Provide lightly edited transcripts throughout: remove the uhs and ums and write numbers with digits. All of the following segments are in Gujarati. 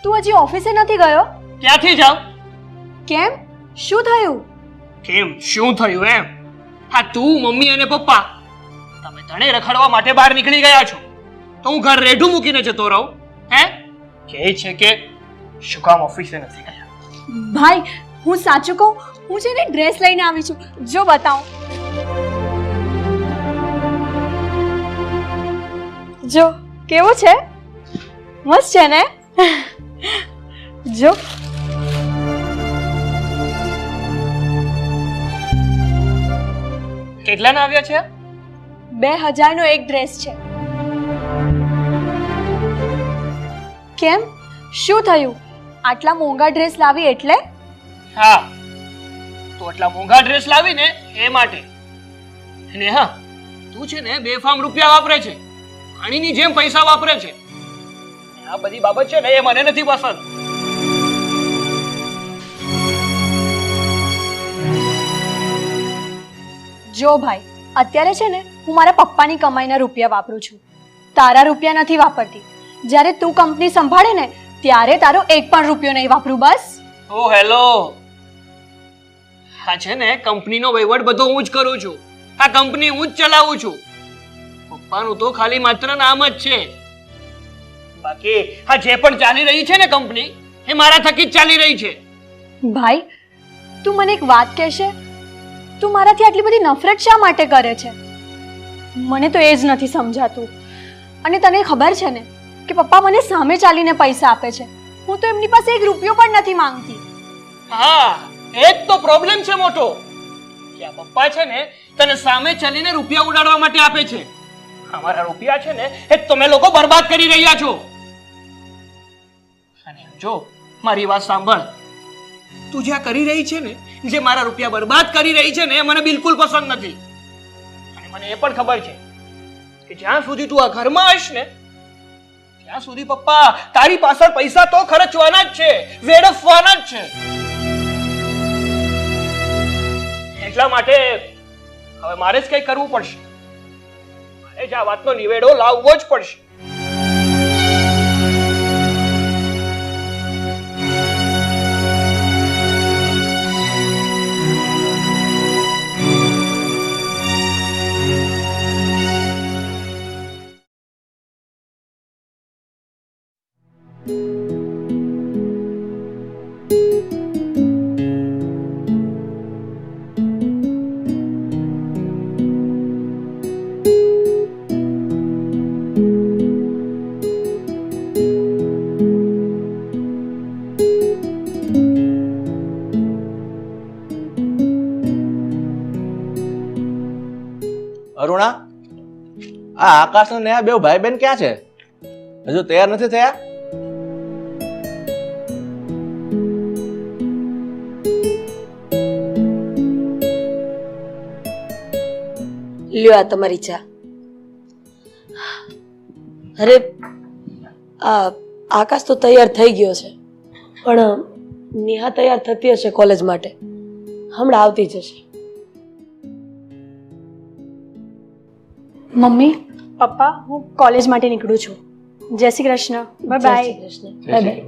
તું હજી ઓફિસે નથી ગયો? ક્યાંથી જાવ? કેમ? શું થયું? કેમ શું થયું એમ? હા, તું, મમ્મી અને પપ્પા તમે તણે રખડવા માટે બહાર નીકળી ગયા છો તો હું ઘર રેઢું મૂકીને જતો રહું? હે? કહે છે કે શું કામ ઓફિસે નથી ગયા? ભાઈ, હું સાચું કહું, હું છે ને ડ્રેસ લઈને આવી છું. જો બતાવું. જો કેવું છે? મસ્ત છે ને? જો કેટલાના આવ્યા છે? 2000 નો એક ડ્રેસ છે. કેમ? શું થયું? આટલા મોંઘા ડ્રેસ લાવી એટલે? હા, તો આટલા મોંઘા ડ્રેસ લાવીને એ માટે. અને હા, તું છે ને બેફામ રૂપિયા વાપરે છે, પાણીની જેમ પૈસા વાપરે છે. આ બધી બાબત છે ને એ મને નથી પસંદ. જો ભાઈ, અત્યારે છે ને હું મારા પપ્પાની કમાઈના રૂપિયા વાપરું છું, તારા રૂપિયા નથી વાપરતી. જ્યારે તું કંપની સંભાળે ને ત્યારે તારો એક પણ રૂપિયો નહીં વાપરું. બસ. ઓ હેલો, હા છે ને કંપનીનો વહીવટ બધો હું જ કરું છું. આ કંપની હું જ ચલાવું છું. પપ્પાનું તો ખાલી માત્ર નામ જ છે. બાકી આ જે પણ ચાલી રહી છે ને કંપની, એ મારા થકી જ ચાલી રહી છે. ભાઈ, તું મને એક વાત કહેશે? તું મારાથી આટલી બધી નફરત શા માટે કરે છે? મને તો એ જ નથી સમજાતું. અને તને ખબર છે ને કે પપ્પા મને સામે ચાલીને પૈસા આપે છે, હું તો એમની પાસે એક રૂપિયો પણ નથી માંગતી. હા, એક તો પ્રોબ્લેમ છે મોટો કે આ પપ્પા છે ને તને સામે ચાલીને રૂપિયા ઉડાડવા માટે આપે છે. અમારા રૂપિયા છે ને એ તમે લોકો બરબાદ કરી રહ્યા છો. અને જો મારી વાત સાંભળ, તું જ્યાં કરી રહી છે ને, જે મારા રૂપિયા બરબાદ કરી રહી છે ને, એ મને બિલકુલ પસંદ નથી. અને મને એ પણ ખબર છે કે જ્યાં સુધી તું આ ઘરમાં હશ ને ત્યાં સુધી પપ્પા તારી પાછળ પૈસા તો ખર્ચવાના જ છે, વેડફવાના જ છે. એટલા માટે હવે મારે જ કંઈ કરવું પડશે. મારે જ આ વાતનો નિવેડો લાવવો જ પડશે. અરુણા, આ આકાશ અને નેહા બે ભાઈ બહેન ક્યાં છે? હજુ તૈયાર નથી થયા? લ્યો આ તમારી ચા. અરે આ આકાશ તો તૈયાર થઈ ગયો છે, પણ નેહા તૈયાર થતી હશે કોલેજ માટે, હમણાં આવતી જશે. મમ્મી, પપ્પા, હું કોલેજ માટે નીકળું છું. જય શ્રી કૃષ્ણ. Bye bye. જય શ્રી કૃષ્ણ. Bye bye.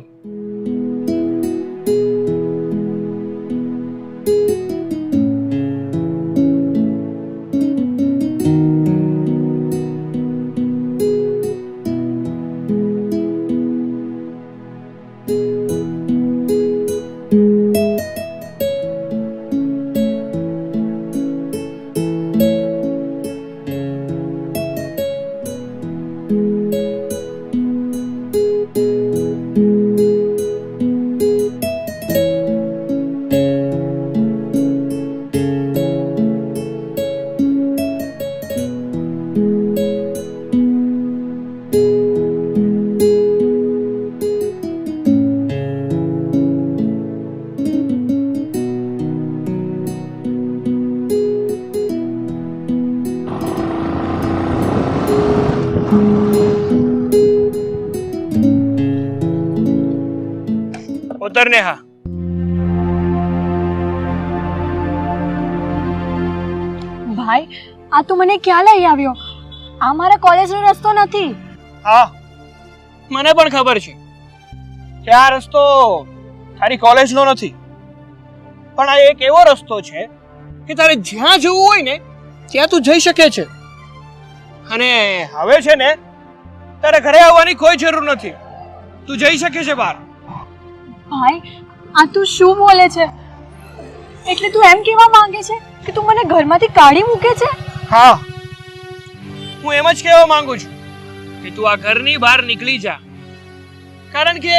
ઉતર નેહા. ભાઈ, આ તું મને ક્યાં લઈ આવ્યો? આ મારા કોલેજનો રસ્તો નથી. હા, મને પણ ખબર છે કે આ રસ્તો તારી કોલેજનો નથી, પણ આ એક એવો રસ્તો છે કે તારે જ્યાં જવું હોય ને ત્યાં તું જઈ શકે છે. અને હવે છે ને તારે ઘરે આવવાની કોઈ જરૂર નથી, તું જઈ શકે છે બહાર. ભાઈ આ તું શું બોલે છે? એટલે તું એમ કહેવા માંગે છે કે તું મને ઘરમાંથી કાઢી મૂકે છે? હા, હું એમ જ કહેવા માંગુ છું કે તું આ ઘરની બહાર નીકળી જા, કારણ કે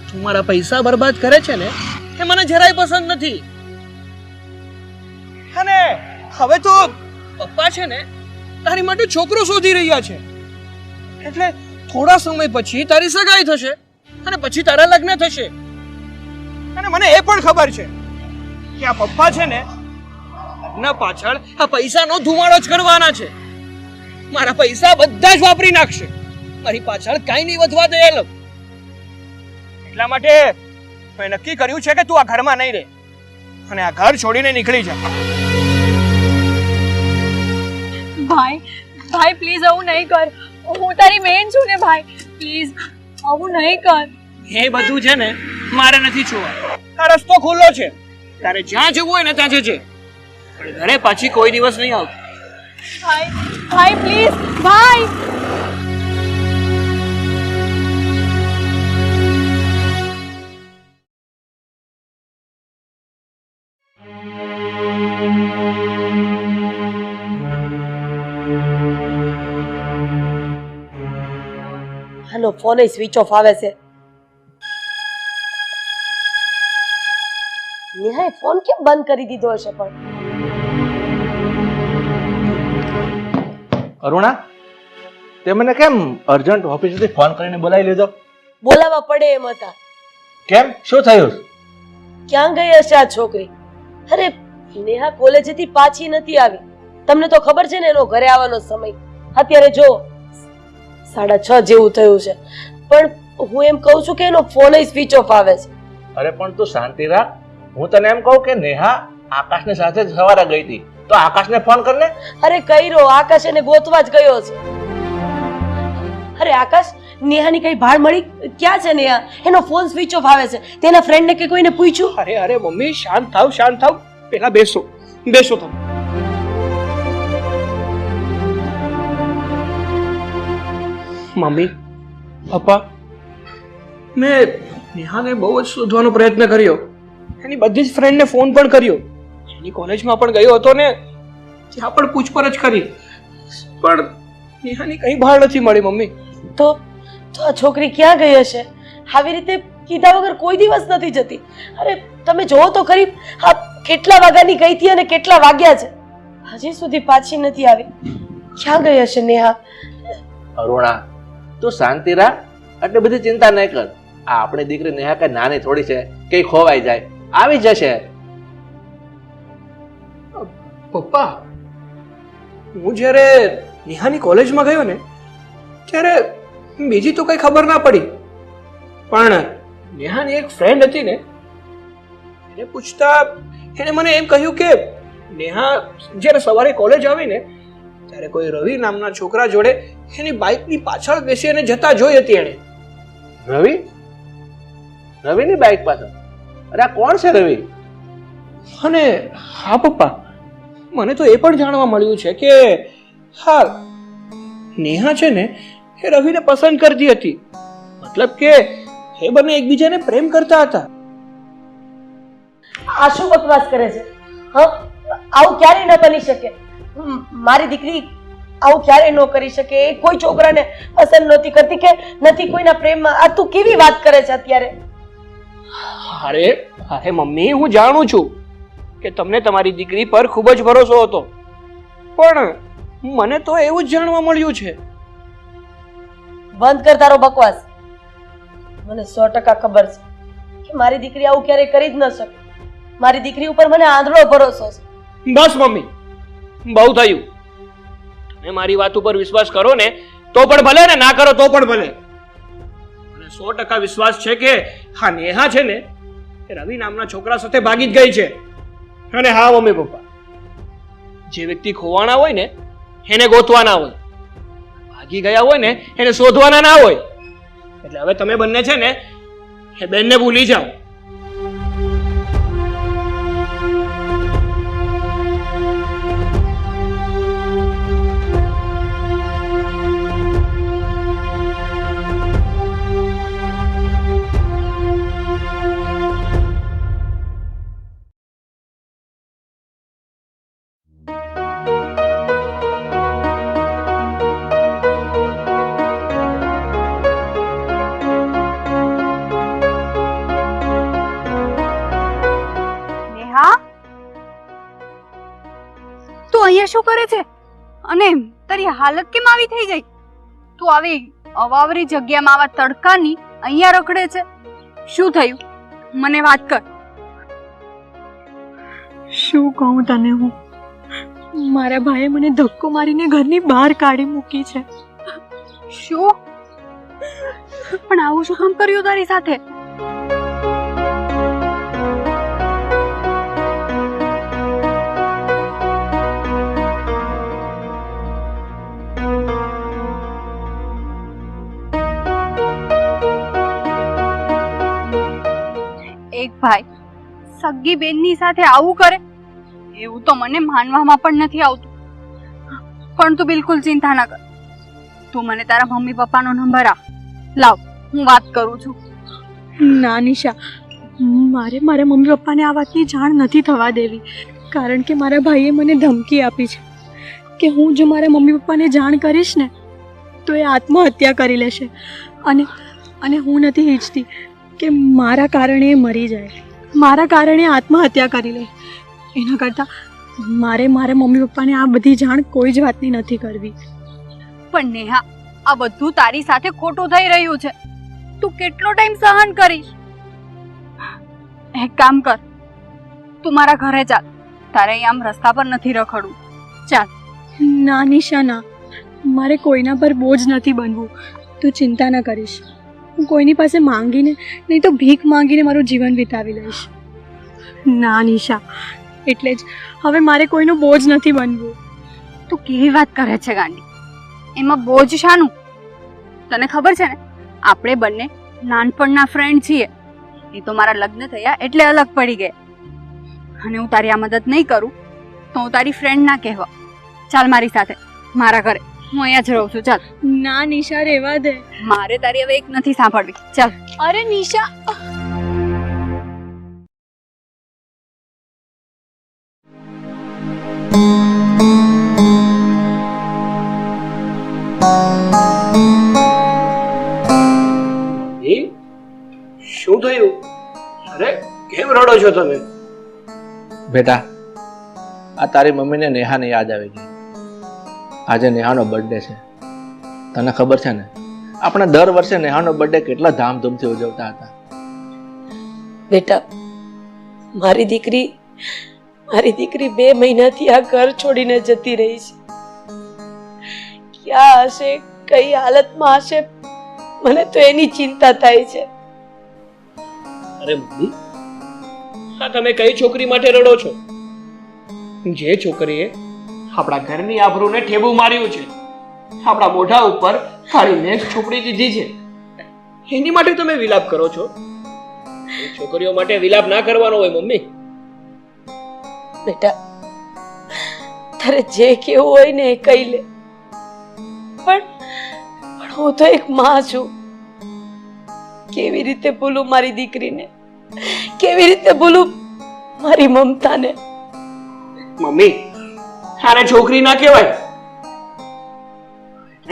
તું મારા પૈસા બરબાદ કરે છે ને એ મને જરાય પસંદ નથી. અને હવે તો પપ્પા છે ને તારી માટે છોકરો શોધી રહ્યા છે, એટલે થોડા સમય પછી તારી સગાઈ થશે અને પછી તારા લગ્ન થશે. અને મને એ પણ ખબર છે કે આ પપ્પા છે ને લગ્ન પાછળ આ પૈસાનો ધુમાડો જ કરવાના છે. મારા પૈસા બધા જ વાપરી નાખશે, મારી પાછળ કાંઈ નહીં વધવા દે એ લોકો. એટલા માટે મેં નક્કી કર્યું છે કે તું આ ઘરમાં નહીં રહે અને આ ઘર છોડીને નીકળી જા. ભાઈ ભાઈ પ્લીઝ આવું નહીં કર, હું તારી બેન છું ને ભાઈ, પ્લીઝ આવું નહીં કર. એ બધું છે ને મારે નથી જોવા. આ રસ્તો ખુલ્લો છે, તારે જ્યાં જવું હોય ને ત્યાં જજે, પણ ઘરે પાછી કોઈ દિવસ નહીં આવતી. ભાઈ ભાઈ પ્લીઝ ભાઈ. આનો ફોન સ્વિચ ઓફ આવે છે. નેહાએ ફોન કેમ બંધ કરી દીધો હશે? પણ અરુણા, તે મને કેમ અર્જન્ટ ઓફિસથી ફોન કરીને બોલાવી લીધો? બોલાવા પડે એમ હતા. કેમ, શું થયું? ક્યાં ગઈ હશે આ છોકરી? અરે નેહા કોલેજેથી પાછી નથી આવી. તમને તો ખબર છે ને એનો ઘરે આવવાનો સમય. અત્યારે જો 6:30 જેવું થયું છે, પણ હું એમ કહું છું કે એનો ફોન સ્વિચ ઓફ આવે છે. અરે પણ તું શાંતિ રાખ. હું તને એમ કહું કે નેહા આકાશની સાથે જ સવારે ગઈ હતી, તો આકાશને ફોન કરને. અરે કઈરો, આકાશ એને ગોતવા જ ગયો છે. અરે આકાશ, નેહાની કઈ ભાળ મળી? ક્યાં છે નેહા? એનો ફોન સ્વિચ ઓફ આવે છે. તેના ફ્રેન્ડને કે કોઈને પૂછ્યું? અરે મમ્મી, શાંત થાવ, શાંત થાવ. પેલા બેસો તમે. મમ્મી, પપ્પા, મેં નેહાને બહુ જ શોધવાનો પ્રયત્ન કર્યો, એની બધી જ ફ્રેન્ડને ફોન પણ કર્યો, એની કોલેજમાં પણ ગયો હતો ને ત્યાં પણ પૂછપરછ કરી, પણ નેહાની કઈ ભાળ નથી મળી. મમ્મી, તો આ છોકરી ક્યાં ગઈ હશે? આવી રીતે કીધા વગર કોઈ દિવસ નથી જતી. અરે તમે જોવો તો ખરી, આ કેટલા વાગ્યાની ગઈ હતી અને કેટલા વાગ્યા છે, હજી સુધી પાછી નથી આવી. ક્યાં ગઈ હશે નેહા? અરુણા, તું શાંતિ રાખ, આટલી બધી ચિંતા નહીં કર. આ આપણી દીકરી નેહા કઈ નાની થોડી છે, કઈ ખોવાઈ જાય, આવી જશે. પપ્પા, હું જ્યારે નેહાની કોલેજમાં ગયો ને ત્યારે બીજી તો કઈ ખબર ના પડી, પણ નેહાની એક ફ્રેન્ડ હતી ને, એને પૂછતા એને મને એમ કહ્યું કે નેહા જ્યારે સવારે કોલેજ આવી ને ત્યારે કોઈ રવિ નામના છોકરા જોડે એની બાઇકની પાછળ બેસી અને જતા જોઈ હતી એણે. રવિ? રવિની બાઇક પાછળ? અરે આ કોણ છે રવિ? અને હા પપ્પા, મને તો એ પણ જાણવા મળ્યું છે કે હા, નેહા છે ને એ રવિને પસંદ કરતી હતી, મતલબ કે એ બંને એકબીજાને પ્રેમ કરતા હતા. આ શું બકવાસ કરે છે? હા, આવું ક્યારેય ન બની શકે. મારી દીકરી આવું ક્યારેય ન કરી શકે. એ કોઈ છોકરાને પસંદ નહોતી કરતી કે નથી કોઈના પ્રેમમાં. આ તું કેવી વાત કરે છે અત્યારે? અરે મમ્મી, હું જાણું છું કે તમને તમારી દીકરી પર ખૂબ જ ભરોસો હતો, પણ મને તો એવું જ જાણવા મળ્યું છે. બંધ કર તારો બકવાસ. મને 100% ખબર છે કે મારી દીકરી આવું ક્યારેય કરી જ ન શકે. મારી દીકરી ઉપર મને આંધળો ભરોસો છે. બસ મમ્મી, બહુ થયું. તમે મારી વાત ઉપર વિશ્વાસ કરો ને તો પણ ભલે, ને ના કરો તો પણ ભલે. મને 100% વિશ્વાસ છે કે હા, નેહા છે ને એ રવિ નામના છોકરા સાથે ભાગી જ ગઈ છે. અને હા મમ્મી પપ્પા, જે વ્યક્તિ ખોવાના હોય ને એને ગોતવાના હોય, ભાગી ગયા હોય ને એને શોધવાના ના હોય. એટલે હવે તમે બંને છે ને એ બેનને ભૂલી જાઓ. નેહા, તું અહીંયા શું કરે છે? અને તારી હાલત કેમ આવી થઈ ગઈ? તું આવી અવાવરી જગ્યામાં આવા તડકાની અહીંયા રખડે છે? શું થયું? મને વાત કર. શું કહું તને હું? મારા ભાઈએ મને ધક્કો મારીને ઘરની બહાર કાઢી મૂકી છે. શું? પણ આવું શું કામ કર્યું તારી સાથે? એક ભાઈ સગી બેનની સાથે આવું કરે એવું તો મને માનવામાં પણ નથી આવતું. પણ તું બિલકુલ ચિંતા ના કર. તું મને તારા મમ્મી પપ્પાનો નંબર આપ. લાવ, હું વાત કરું છું. ના નિશા, મારે મારા મમ્મી પપ્પાને આ વાતની જાણ નથી થવા દેવી, કારણ કે મારા ભાઈએ મને ધમકી આપી છે કે હું જો મારા મમ્મી પપ્પાને જાણ કરીશ ને તો એ આત્મહત્યા કરી લેશે. અને હું નથી ઈચ્છતી કે મારા કારણે એ મરી જાય, મારા કારણે આત્મહત્યા કરી લે. એના કરતાં મારે મારા મમ્મી પપ્પાને આ બધી જાણ કોઈ જ વાતની નથી કરવી. પણ નેહા, આ બધું તારી સાથે ખોટું થઈ રહ્યું છે. તું કેટલો ટાઈમ સહન કરીશ? એક કામ કર, તું મારા ઘરે ચાલ. તારે અહીં આમ રસ્તા પર નથી રખડવું. ચાલ. ના નિશા ના, મારે કોઈના પર બોજ નથી બનવું. તું ચિંતા ન કરીશ. હું કોઈની પાસે માંગીને નહીં તો ભીખ માંગીને મારું જીવન વિતાવી લઈશ. ના નિશા, એટલે જ હવે મારે કોઈનો બોજ નથી બનવું. તું કેવી વાત કરે છે ગાંડી? એમાં બોજ શાનું? તને ખબર છે ને, આપણે બંને નાનપણના ફ્રેન્ડ છીએ. એ તો મારા લગ્ન થયા એટલે અલગ પડી ગયા. અને હું તારી આ મદદ નહીં કરું તો હું તારી ફ્રેન્ડ ના કહેવા. ચાલ મારી સાથે મારા ઘરે. હું અહીંયા જ રહું છું. ચાલ. ના નિશા, રહેવા દે. મારે તારી હવે એક નથી સાંભળવી. ચાલ. અરે નિશા, શું થયું? અરે કેમ રડો છો તમે? બેટા, આ તારી મમ્મીને નેહાને યાદ આવી ગઈ. આજે નેહાનો બર્થડે છે. તને ખબર છે ને, આપણે દર વર્ષે નેહાનો બર્થડે કેટલા ધામધૂમથી ઉજવતા હતા. બેટા, મારી દીકરી 2 મહિનાથી આ ઘર છોડીને જતી રહી છે. ક્યાં હશે, કઈ હાલતમાં હશે, મને તો એની ચિંતા થાય છે. અરે મમ્મી, હા તમે કઈ છોકરી માટે રડો છો? જે છોકરીએ આપણા ઘરની આબરૂને ઠેબુ માર્યું છે, આપણા મોઢા ઉપર કાળી મેઘ છોપડી દીધી છે, એની માટે તમે વિલાપ કરો છો? એ છોકરીઓ માટે વિલાપ ના કરવાનો હોય મમ્મી. બેટા, તારે જે કેવું હોય ને એ કહી લે, પણ હું તો એક માં છું. કેવી રીતે ભૂલું મારી દીકરીને? કેવી રીતે ભૂલું મારી મમતાને? મમ્મી, આને છોકરી ના કહેવાય,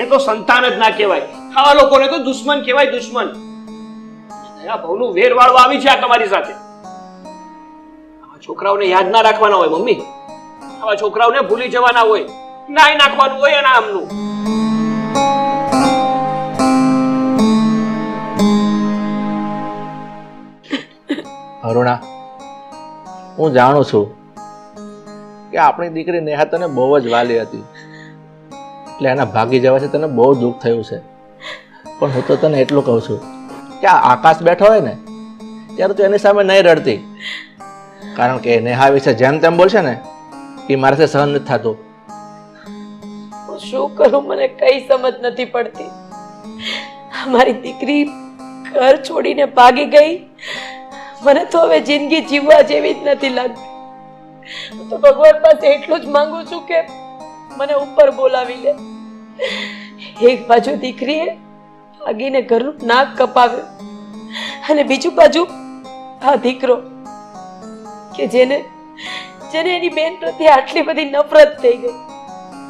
એ તો સંતાન જ ના કહેવાય. આવા લોકોને તો દુશ્મન કહેવાય, દુશ્મન. દયા ભાવનું વેર વાળવા આવી છે આ તમારી સાથે. આવા છોકરાઓને યાદ ના રાખવાના હોય મમ્મી. આવા છોકરાઓને ભૂલી જવાના હોય, નાઈ નાખવાનું હોય એના આમનું. અરુણા, હું જાણું છું કે આપણી દીકરી નેહા તને બહુ જ વાલી હતી, એટલે એના ભાગી જવાથી તને બહુ દુઃખ થયું છે. પણ હું તો તને એટલું કહું છું કે આ આકાશ બેઠો હોય ને ત્યારે તું એની સામે નહીં રડતી, કારણ કે નેહા વિશે જેમ તેમ બોલશે ને એ મારાથી સહન નથી થતું. હું શું કરું, મને કઈ સમજ નથી પડતી. મારી દીકરી ઘર છોડીને ભાગી ગઈ. મને તો હવે જિંદગી જીવવા જેવી જ નથી લાગતી. હું તો ભગવાન પાસે એટલું જ માંગુ છું કે મને ઉપર બોલાવી લે. એક બાજુ દીકરીએ ભાગીને ઘરનું નાક કપાવ્યું અને બીજું બાજુ આ દીકરો કે જેને એની બેન પ્રત્યે આટલી બધી નફરત થઈ ગઈ.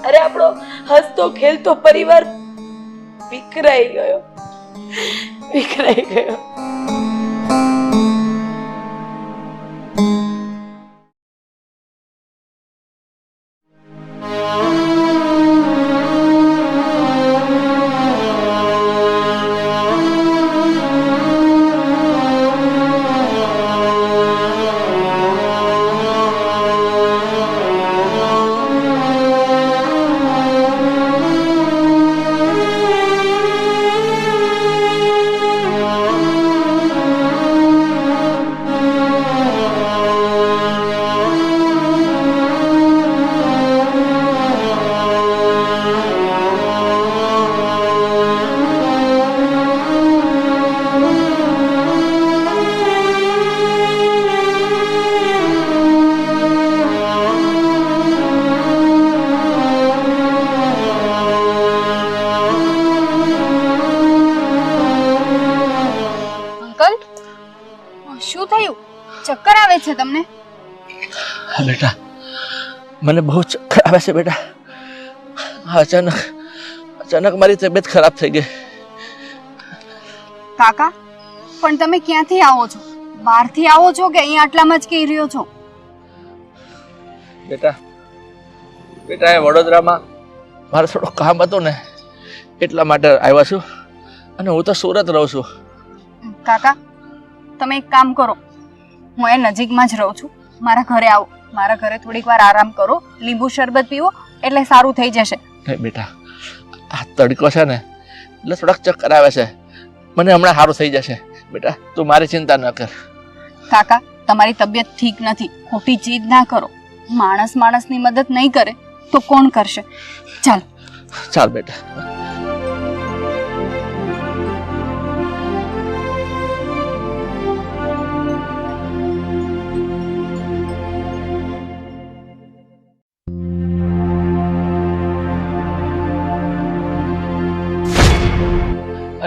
અરે આપણો હસતો ખેલતો પરિવાર વિખરાઈ ગયો. શું થયું? ચક્કર આવે છે તમને? હા બેટા, મને બહુ ચક્કર આવે છે બેટા. અચાનક મારી તબિયત ખરાબ થઈ ગઈ. કાકા, પણ તમે ક્યાંથી આવો છો? બહારથી આવો છો કે અહીં આટલામાં જ કહી રહ્યો છો? બેટા એ વડોદરામાં મારે થોડું કામ હતું ને એટલા માટે આવ્યા છું, અને હું તો સુરત રહું છું. કાકા, તમે એક કામ કરો, હું એ નજીકમાં જ રહું છું, મારા ઘરે આવો. મારા ઘરે થોડીક વાર આરામ કરો, લીંબુ શરબત પીવો એટલે સારું થઈ જશે. નહીં બેટા, આ તડકો છે ને એટલે થોડાક ચક્કર આવે છે. મને હમણાં સારું થઈ જશે. બેટા તું મારી ચિંતા ન કર. કાકા, તમારી તબિયત ઠીક નથી, ખોટી જીદ ના કરો. માણસની મદદ નહીં કરે તો કોણ કરશે? ચાલ ચાલ બેટા.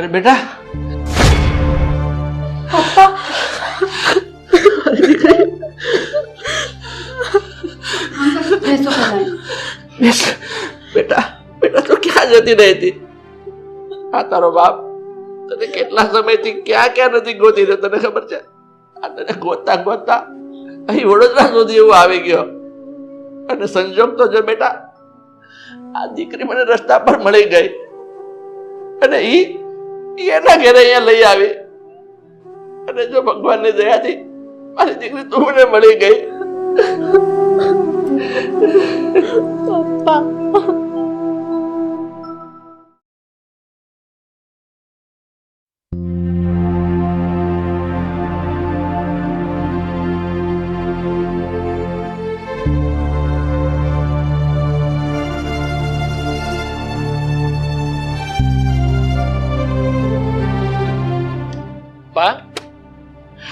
અરે બેટા, બેટા તો ક્યાં જતી રહી હતી? આ તારો બાપ તને કેટલા સમયથી ક્યાં નથી ગોતી રહ્યો, તને ખબર છે? આ તને ગોતતા અહીં વડોદરા સુધી એવું આવી ગયો. અને સંજોગ તો જો બેટા, આ દીકરી મને રસ્તા પર મળી ગઈ અને ઈ એના ઘરે અહીંયા લઈ આવી. અને જો ભગવાનની દયાથી મારી દીકરી તું મને મળી ગઈ. પપ્પા,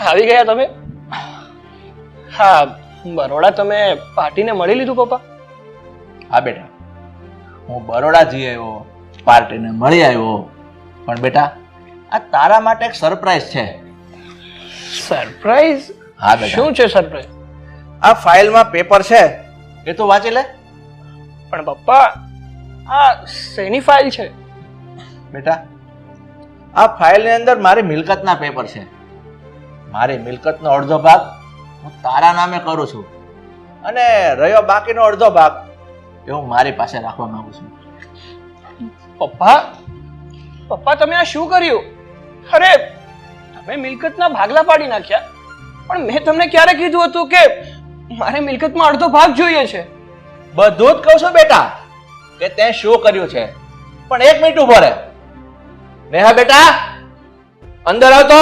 આવી ગયા તમે? હા, બરોડા તમે પાર્ટીને મળી લીધું પપ્પા? હા બેટા, હું બરોડા જઈ આવ્યો, પાર્ટીને મળી આવ્યો. પણ બેટા, આ તારા માટે એક સરપ્રાઈઝ છે. સરપ્રાઈઝ? હા બેટા. શું છે સરપ્રાઈઝ? આ ફાઇલમાં પેપર છે, એ તો વાંચી લે. પણ પપ્પા, આ શેની ફાઇલ છે? બેટા, આ ફાઇલની અંદર મારી મિલકતના પેપર છે. મારી મિલકતનો અડધો ભાગ હું તારા નામે કરું છું, અને રહ્યો બાકીનો અડધો ભાગ એ હું મારી પાસે રાખવા માંગુ છું. પપ્પા તમે આ શું કર્યું? અરે તમે મિલકતના ભાગલા પાડી નાખ્યા, પણ મેં તમને ક્યારે કીધું હતું કે મારે મિલકતમાં અડધો ભાગ જોઈએ છે? બધું જ કહું છું બેટા કે તે શું કર્યું છે. પણ એક મિનિટ ઉભો રહે. નેહા બેટા, અંદર આવતો.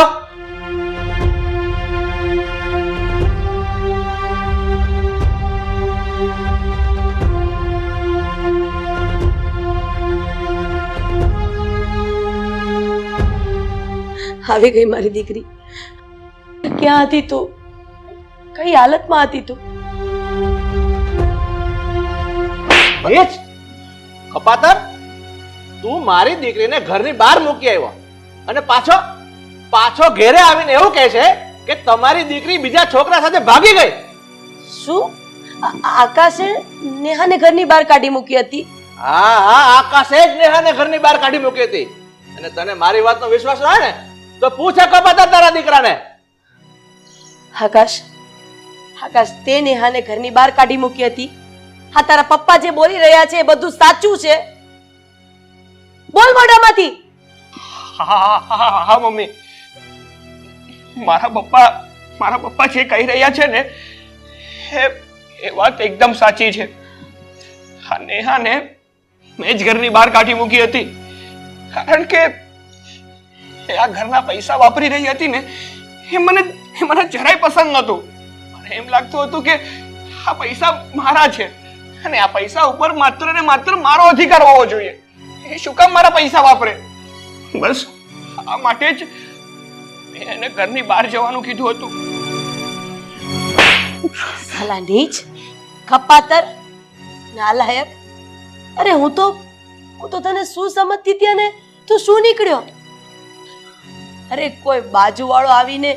આવી ગઈ મારી દીકરી. ક્યાં હતી તું? કઈ હાલતમાં હતી તું? નીચ કપાતર, તું મારી દીકરીને ઘરની બહાર મૂકી આવ્યો અને પાછો ઘેરે આવીને એવું કહે છે કે તમારી દીકરી બીજા છોકરા સાથે ભાગી ગઈ. શું? આકાશે નેહાને ઘરની બહાર કાઢી મૂકી હતી? હા હા, આકાશે જ નેહાને ઘરની બહાર કાઢી મૂકી હતી. અને તને મારી વાતનો વિશ્વાસ હોય ને તો પૂછે કપાતર તારા દીકરાને. આકાશ, તે નેહાને ઘરની બહાર કાઢી મૂકી હતી? હા, તારા પપ્પા જે બોલી રહ્યા છે એ બધું સાચું છે? બોલ મોઢામાંથી. હા મમ્મી, મારા પપ્પા જે કહી રહ્યા છે ને એ વાત એકદમ સાચી છે. હા, નેહાને મેં જ ઘરની બહાર કાઢી મૂકી હતી કારણ કે એ આ ઘરના પૈસા વાપરી રહી હતી ને એ મને જરાય પસંદ નહોતું. મને એમ લાગતું હતું કે આ પૈસા મારા છે અને આ પૈસા ઉપર માત્ર ને માત્ર મારો અધિકાર હોવો જોઈએ. એ શું કામ મારા પૈસા વાપરે? બસ આ માટે જ મેં એને ઘરની બહાર જવાનું કીધું હતું. સાલા નીચ, ખપાતર, નાલાયક. અરે હું તો તને શું સમજતી હતી અને તું શું નીકળ્યો? અરે કોઈ બાજુવાળો આવીને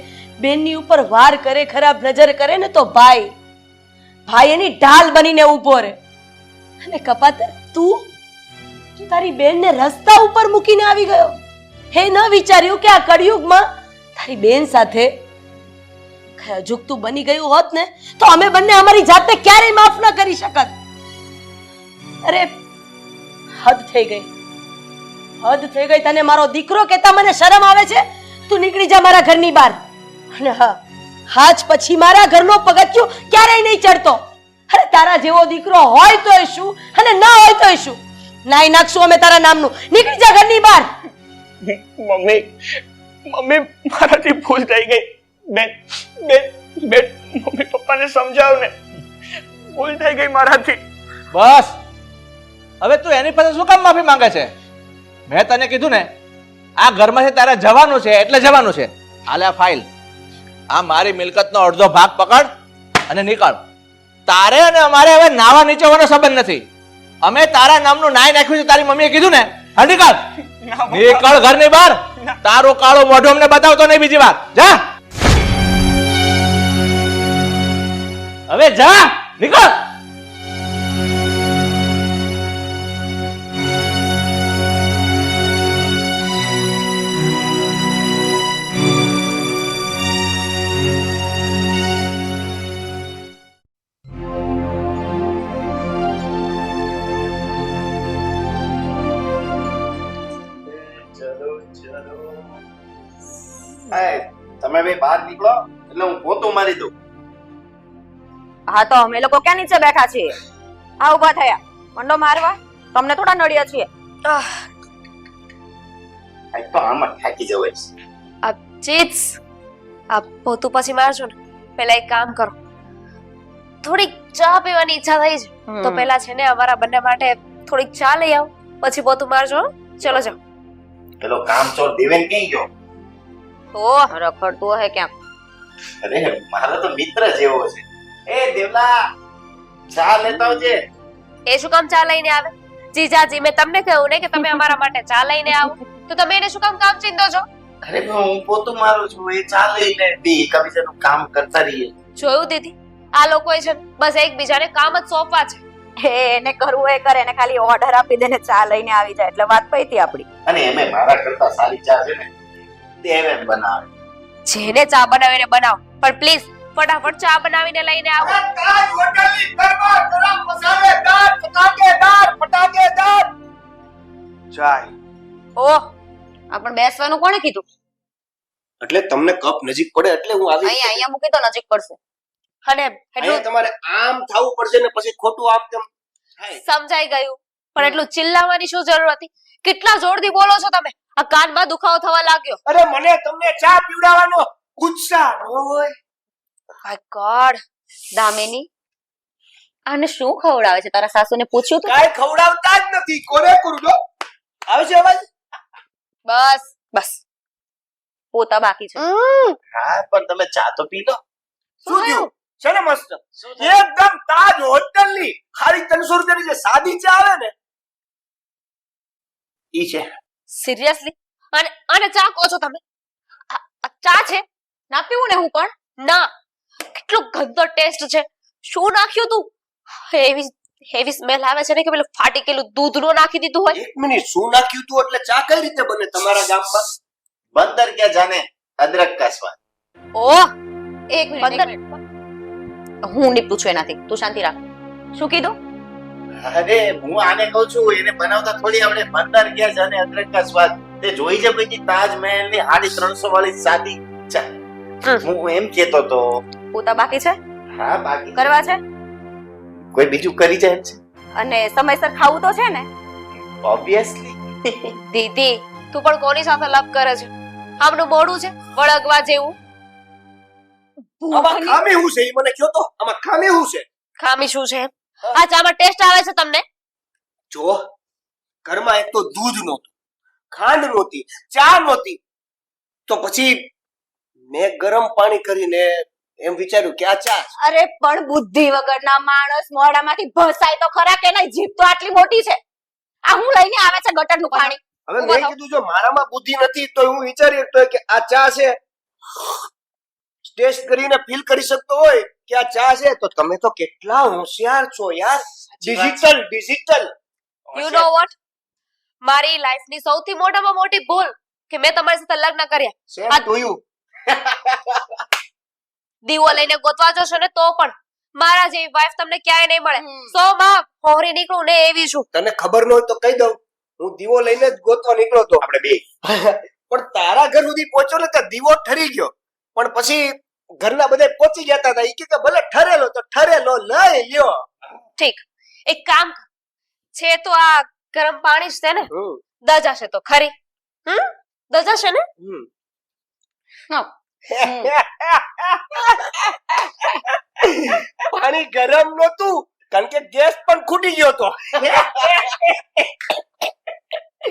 બેનની ઉપર વાર કરે, ખરાબ નજર કરે ને તો ભાઈ એની ઢાલ બનીને ઊભો રહે. અને કપાતર, તું તારી બેનને રસ્તા ઉપર મૂકીને આવી ગયો. હે ન વિચાર્યું કે આ કળિયુગમાં તારી બેન સાથે અજુગતું બની ગયું હોત ને તો અમે બંને અમારી જાતને ક્યારેય માફ ન કરી શકત. અરે હદ થઈ ગઈ. તને મારો દીકરો કહેતા મને શરમ આવે છે? તું નીકળી જા મારા ઘરની બહાર. અને હા, આજ પછી મારા ઘરનો પગથિયું ક્યારેય નહીં ચડતો. અરે તારા જેવો દીકરો હોય તોય શું અને ના હોય તોય શું, નાઈ નાખશું અમે તારા નામનું. નીકળી જા ઘરની બહાર. મમ્મી મારાથી ભૂલ થઈ ગઈ. બેન મમ્મી પપ્પાને સમજાવ ને, ભૂલ થઈ ગઈ મારાથી. બસ હવે તું એની પાસે શું કામ માફી માંગે છે? મેં તને કીધું ને આ ઘરમાંથી તારે જવાનું છે એટલે જવાનું છે. હાલે આ ફાઇલ, આ મારી મિલકતનો અડધો ભાગ પકડ અને નીકળ. તારે અને અમારે હવે નાવા નીચેવાનો સંબંધ નથી. અમે તારા નામનું નાઈ નાખ્યું છે, તારી મમ્મીએ કીધું ને. હા, નીકળ ઘરની બહાર. તારો કાળો મોઢો અમને બતાવતો નહીં બીજી વાર. જા હવે, જા, નીકળ. તમે બે બહાર નીકળો એટલે હું પોતું મારી દઉં. હા તો અમે લોકો ક્યાં નીચે બેઠા છીએ? આ ઉભા થયા, મંડો મારવા. તમને થોડા નડિયા છીએ. આ તો આમાં થાકી જવાય છે. આ ચીજ આ પોતું પછી મારજો ને. પેલા એક કામ કરો, થોડીક ચા પીવાની ઈચ્છા થઈ છે તો પેલા છે ને અમારા બંને માટે થોડીક ચા લઈ આવો, પછી પોતું મારજો. ચલો જાઓ. પેલો કામચોર દેવેન ક્યાં ગયો? ઓહ, રખડતો હે ક્યાંક. અરે મારો તો મિત્ર જેવો છે. એ દેવલા, ચા લેતા આવજે. એ શું કામ ચા લઈને આવે? જીજાજી, મેં તમને કહ્યું ને કે તમે અમારા માટે ચા લઈને આવો, તો તમે એને શું કામ કામ ચીંધો છો? અરે હું પોતું મારું છું, એ ચા લઈને બી એકબીજાનું કામ કરતા રહીએ. જોયું દીદી, આ લોકોએ છે બસ એકબીજાને કામ જ સોંપવા છે. એને કરવું એ કરે, એને ખાલી ઓર્ડર આપી દે ને ચા લઈને આવી જાય એટલે વાત પૈતી આપડી. અને એમે મારા કરતા સારી ચા છે ને દેવે બનાવે. જેને ચા બનાવીને બનાવો, પણ પ્લીઝ ફટાફટ ચા બનાવીને લઈને આવો. ચાય. ઓહ, આ પણ બેસવાનું કોણે કીધું? એટલે તમને કપ નજીક પડે એટલે હું આવી. અહીંયા મૂકી તો નજીક પડશે. અને અહીંયા તમારે આમ થવું પડશે ને પછી ખોટું આમ તેમ થાય. સમજાઈ ગયું, પણ એટલું ચિલ્લાવવાની શું જરૂર હતી? કેટલા જોરથી બોલો છો તમે? આ કાનમાં દુખાવો થવા લાગ્યો. અરે મને તમને ચા પીવડાવવાનો ઉત્સાહ ન હોય. માય ગોડ, દામિની, આને શું ખવડાવે છે? તારા સાસુને પૂછ્યું તું? કાઈ ખવડાવતા જ નથી. કોને કરું જો આવે છે અવાજ? બસ બસ, પોતા બાકી છે. હા પણ તમે ચા તો પી લો. શું થયું છે ને મસ્ત એકદમ તાજ હોટલ ની ખાલી 300 રૂપિયાની જે સાદી ચા આવે ને ઈ છે. સિરિયસલી? અને અને ચા કહો છો તમે? આ ચા છે? ના પીવું ને હું પણ. ના, કેટલો ગંદો ટેસ્ટ છે. શું નાખ્યું તું? એવી હેવી સ્મેલ આવે છે ને કે પેલું ફાટી ગયેલું દૂધ નો નાખી દીધું હોય. એક મિનિટ શું નાખ્યું તું એટલે ચા કઈ રીતે બને તમારા ગામમાં? બંદર ક્યાં જાને અદરક કા સ્વાદ. ઓહ, એક મિનિટ. હું નહીં પૂછું એનાથી, તું શાંતિ રાખ. શું કીધું? અરે હું આને કહું છું એને બનાવતા થોડી આપણે બંદર ક્યાં જાને અદરક કા સ્વાદ. તે જોઈ છે પછી તાજમહેલ ની 350 વાળી સાદી ચા. હું એમ કેતો તો. પોતા બાકી છે? હા બાકી કરવા છે? કોઈ બીજું કરી જાય એમ છે? અને સમયસર ખાવું તો છે ને? ઓબ્વિયસલી. દીદી, તું પણ કોની સાથે લપ કરે છે? આમનું મોઢું છે વળગવા જેવું. આમાં ખામી શું છે ઈ મને કહો તો. આમાં ખામી શું છે? ખામી શું છે? આ ચામાં ટેસ્ટ આવે છે તમને? જો ઘરમાં એક તો દૂધ નહોતું, ખાંડ નહોતી, ચા નહોતી, તો પછી મેં ગરમ પાણી કરીને એમ વિચાર્યું કે આ ચા છે. અરે પણ બુદ્ધિ વગરના માણસ મોઢામાંથી ભસાય તો ખરા કે નહીં? જીભ તો આટલી મોટી છે. આ હું લઈને આવે છે ગટરનું પાણી. હવે મેં કીધું જો મારામાં બુદ્ધિ નથી તો હું વિચારી શકતો કે આ ચા છે, ટેસ્ટ કરીને ફીલ કરી શકતો હોય કે આ ચા છે, તો તમે તો કેટલા હોશિયાર છો યાર. ડિજિટલ યુ નો વોટ, મારી લાઈફની સૌથી મોટામાં મોટી ભૂલ કે મેં તમારી સાથે લગ્ન કર્યા. Same to you. દીવો લઈને ગોતવા જશો ને તો પણ મારા જેવી વાઈફ તમને ક્યાંય નહીં મળે. સો માં હોરી નીકળું ને એવી છું. તને ખબર ન હોય તો કહી દઉં, હું દીવો લઈને જ ગોતવા નીકળ્યો તો આપણે બે. પણ તારા ઘર સુધી પહોંચ્યો ને ત્યાં દીવો ઠરી ગયો. પણ પછી ઘરના બધા પહોંચી ગયા હતા. ઈ કે ભલે ઠરેલો તો ઠરેલો લઈ લ્યો. ઠીક, એક કામ કર. છે તો આ ગરમ પાણી જ છે ને? દજાશે તો ખરી. દજાશે ને? પાણી ગરમ નહોતું કારણ કે ગેસ પણ ખૂટી ગયો હતો.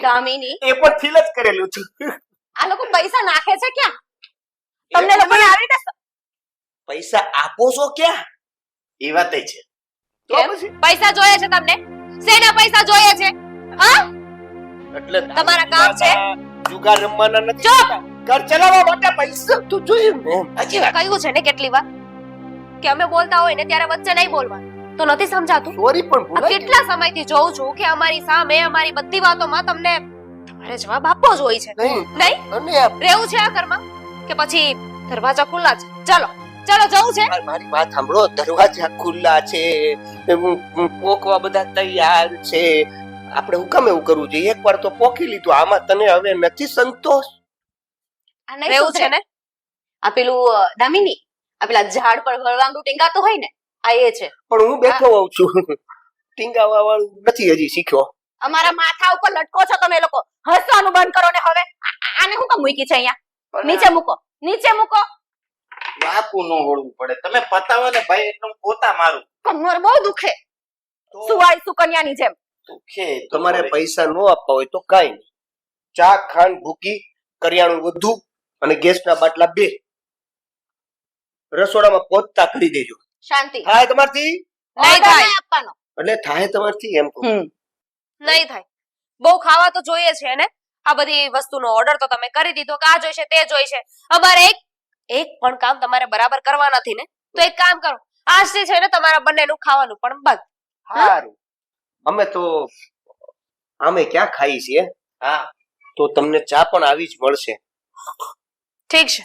દામિની, એ પણ ફીલ જ કરેલું છે. આ લોકો પૈસા નાખે છે ક્યાં? તમને લોકોને આવી રીતે પૈસા આપો છો ક્યાં? એ વાત છે. તો પછી પૈસા જોઈએ છે તમને? શેના પૈસા જોઈએ છે? હા, એટલે તમારા કામ છે? જુગાર રમવાના નથી. ચૂપ! ઘર ચલાવવા માટે પૈસા તો જોઈએ ને. હજી કહ્યું છે ને કેટલી વાર કે અમે બોલતા હોય ને ત્યારે વચ્ચે નહીં બોલવાનું. તો નથી સમજાતું? સોરી પણ આ ભૂલાઈ કેટલા સમયથી જોઉં છું કે અમારી સામે અમારી બધી વાતોમાં તમને તમારે જવાબ આપવો જ હોય છે. નહીં. નહીં અને રહેવું છે આ ઘરમાં કે પછી દરવાજા ખુલ્લા છે? ચાલો ચાલો, જવું છે. મારી વાત સાંભળો, દરવાજા ખુલ્લા છે, પોકવા બધા તૈયાર છે. આપણે હું કામ એવું કરવું જોઈએ? એકવાર તો પોકી લીધું, આમાં તને હવે નથી સંતોષ? આ નહીં રહેવું છે સુધરે. ને? આ પેલું દામિની, આ પેલા ઝાડ પર ગળવાંગડું ટીંગાતું હોય ને, આ એ છે. પણ હું બેઠો હોઉં છું, ટીંગાવા વાળું નથી હજી શીખ્યો. અમારા માથા ઉપર લટકો છો તમે લોકો. હસવાનું બંધ કરો ને હવે. આને હું કામ મૂકી છે અહીંયા? નીચે મૂકો, નીચે મૂકો. બાપુ નો હોળવું પડે. તમે પતાવો ને ભાઈ, એટલે હું પોતા મારું. કમર બહુ દુખે. સુવાય સુકન્યાની જેમ. દુખે તો તમારે હવે. પૈસા ન આપવા હોય તો કાઈ નહીં. ચા, ખાંડ, ભૂકી, કરિયાણું વધુ અને ગેસના બાટલા 2 રસોડામાં પહોંચતા કરી દેજો. શાંતિ. થાય તમારથી? નહીં ઓર્ડર થાય. નહીં આપવાનો. એટલે થાય તમારથી એમ કહું. નહીં થાય. બહુ ખાવા તો જોઈએ છે ને? આ બધી વસ્તુનો ઓર્ડર તો તમે કરી દીધો કે આ જોઈશે તે જોઈશે. અમારે એક પણ કામ તમારે બરાબર કરવા નથી ને? તો એક કામ કરો, આજથી છે ને તમારા બંનેનું ખાવાનું પણ બંધ. સારું. અમે તો આમે ક્યાં ખાઈ છીએ? હા, તો તમને ચા પણ આવી જ મળશે. ઠીક છે,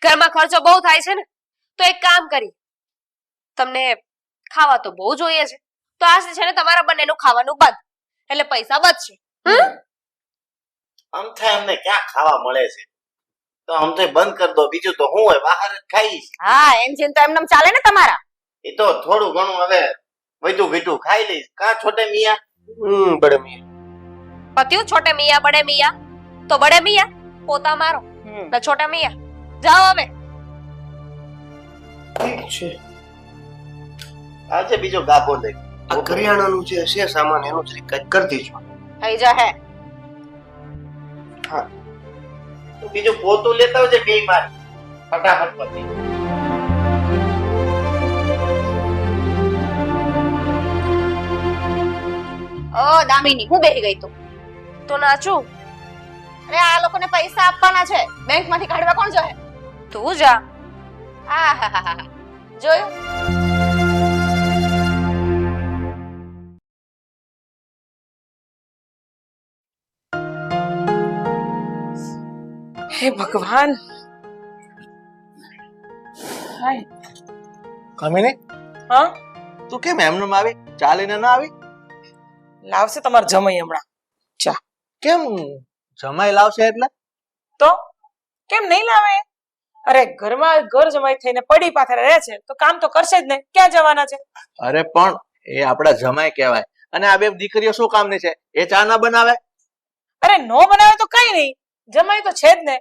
ઘરમાં ખર્ચો બહુ થાય છે ને? તો એક કામ કરી, તમને ખાવા તો બહુ જોઈએ છે તો આજથી છે ને તમારા બંનેનું ખાવાનું બંધ. એટલે પૈસા બચશે. આમ થાય અમને ક્યાં ખાવા મળે છે, તો આમ તો બંધ કરી દો. બીજું તો હું હોય, બહાર જ ખાઈશ. હા, એન્જિન તો એમનેમ ચાલે ને તમારા. એ તો થોડું ઘણું હવે વધુ ઘીટું ખાઈ લઈશ. કા છોટે મિયા? બડે મિયા. પત્યું છોટે મિયા બડે મિયા? તો બડે મિયા પોતા મારો ને છોટા મિયા જાઓ હવે. ઠીક છે. આજે બીજો ગાભો લઈ. આ કરિયાણાનું જે છે સામાન એનું જરી કંઈક કરી દેજો. થઈ જશે. તું બીજું પોતું લેતા આવજે બે મારી ફટાફટ પતી. દામિની હું બેહી ગઈ તું. તો નાચું. અરે આ લોકોને પૈસા આપવાના છે, બેંક માંથી કાઢવા કોણ જોહે? તું જા. આહાહાહા. જોયું? હે ભગવાન. હાય. કામિની હા, તું કેમ એમનેમ આવી, ચાલીને ના આવી? લાવશે તમાર જમાઈ હમણાં. કેમ જમાઈ લાવશે એટલે? તો કેમ નહીં લાવે? અરે ઘરમાં ઘર જમાઈ થઈને પડી પાથરે રહે છે તો કામ તો કરશે જ ને, ક્યાં જવાના છે? અરે પણ એ આપણા જમાઈ કહેવાય, અને આ બે દીકરીઓ શું કામની છે? એ ચા ના બનાવે? અરે નો બનાવે તો કઈ નહીં, જમાઈ તો છે જ ને.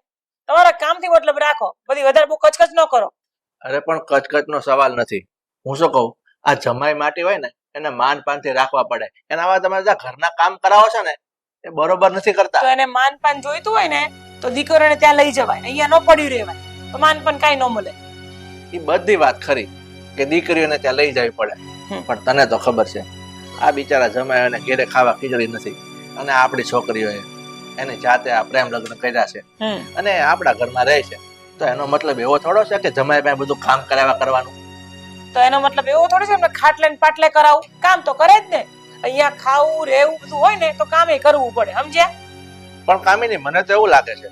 તમારા કામથી મતલબ રાખો, બધી વધારે બહુ કચકચ ન કરો. અરે પણ કચકચનો સવાલ નથી. હું શું કહું, આ જમાઈ માટી હોય ને એને માન પાનથી રાખવા પડે. એના આવા તમે જે ઘરના કામ કરાવો છો ને એ બરોબર નથી કરતા. તો એને માનપાન જોઈતું હોય ને તો દીકરીઓને ત્યાં લઈ જવાય, અહીંયા ન પડ્યું રહેવાય. તો માનપાન કાઈ ન મળે. એ બધી વાત ખરી કે દીકરીઓને ત્યાં લઈ જવી પડે, પણ તને તો ખબર છે આ બિચારા જમાઈઓને ઘેરે ખાવા ખીચડી નથી, અને આપણી છોકરીઓએ એની જાતે આ પ્રેમ લગ્ન કર્યા છે અને આપણા ઘરમાં રહે છે. તો એનો મતલબ એવો થોડો છે કે જમાઈ પાસે બધું કામ કરાવ્યા કરવાનું. તો એનો મતલબ એવો થોડો છે એમને ખાટલે ને પાટલે કરાવું? કામ તો કરે જ ને. અહીંયા ખાવું રહેવું બધું હોય ને તો કામે કરવું પડે, સમજ્યા? પણ કામિની, મને તો એવું લાગે છે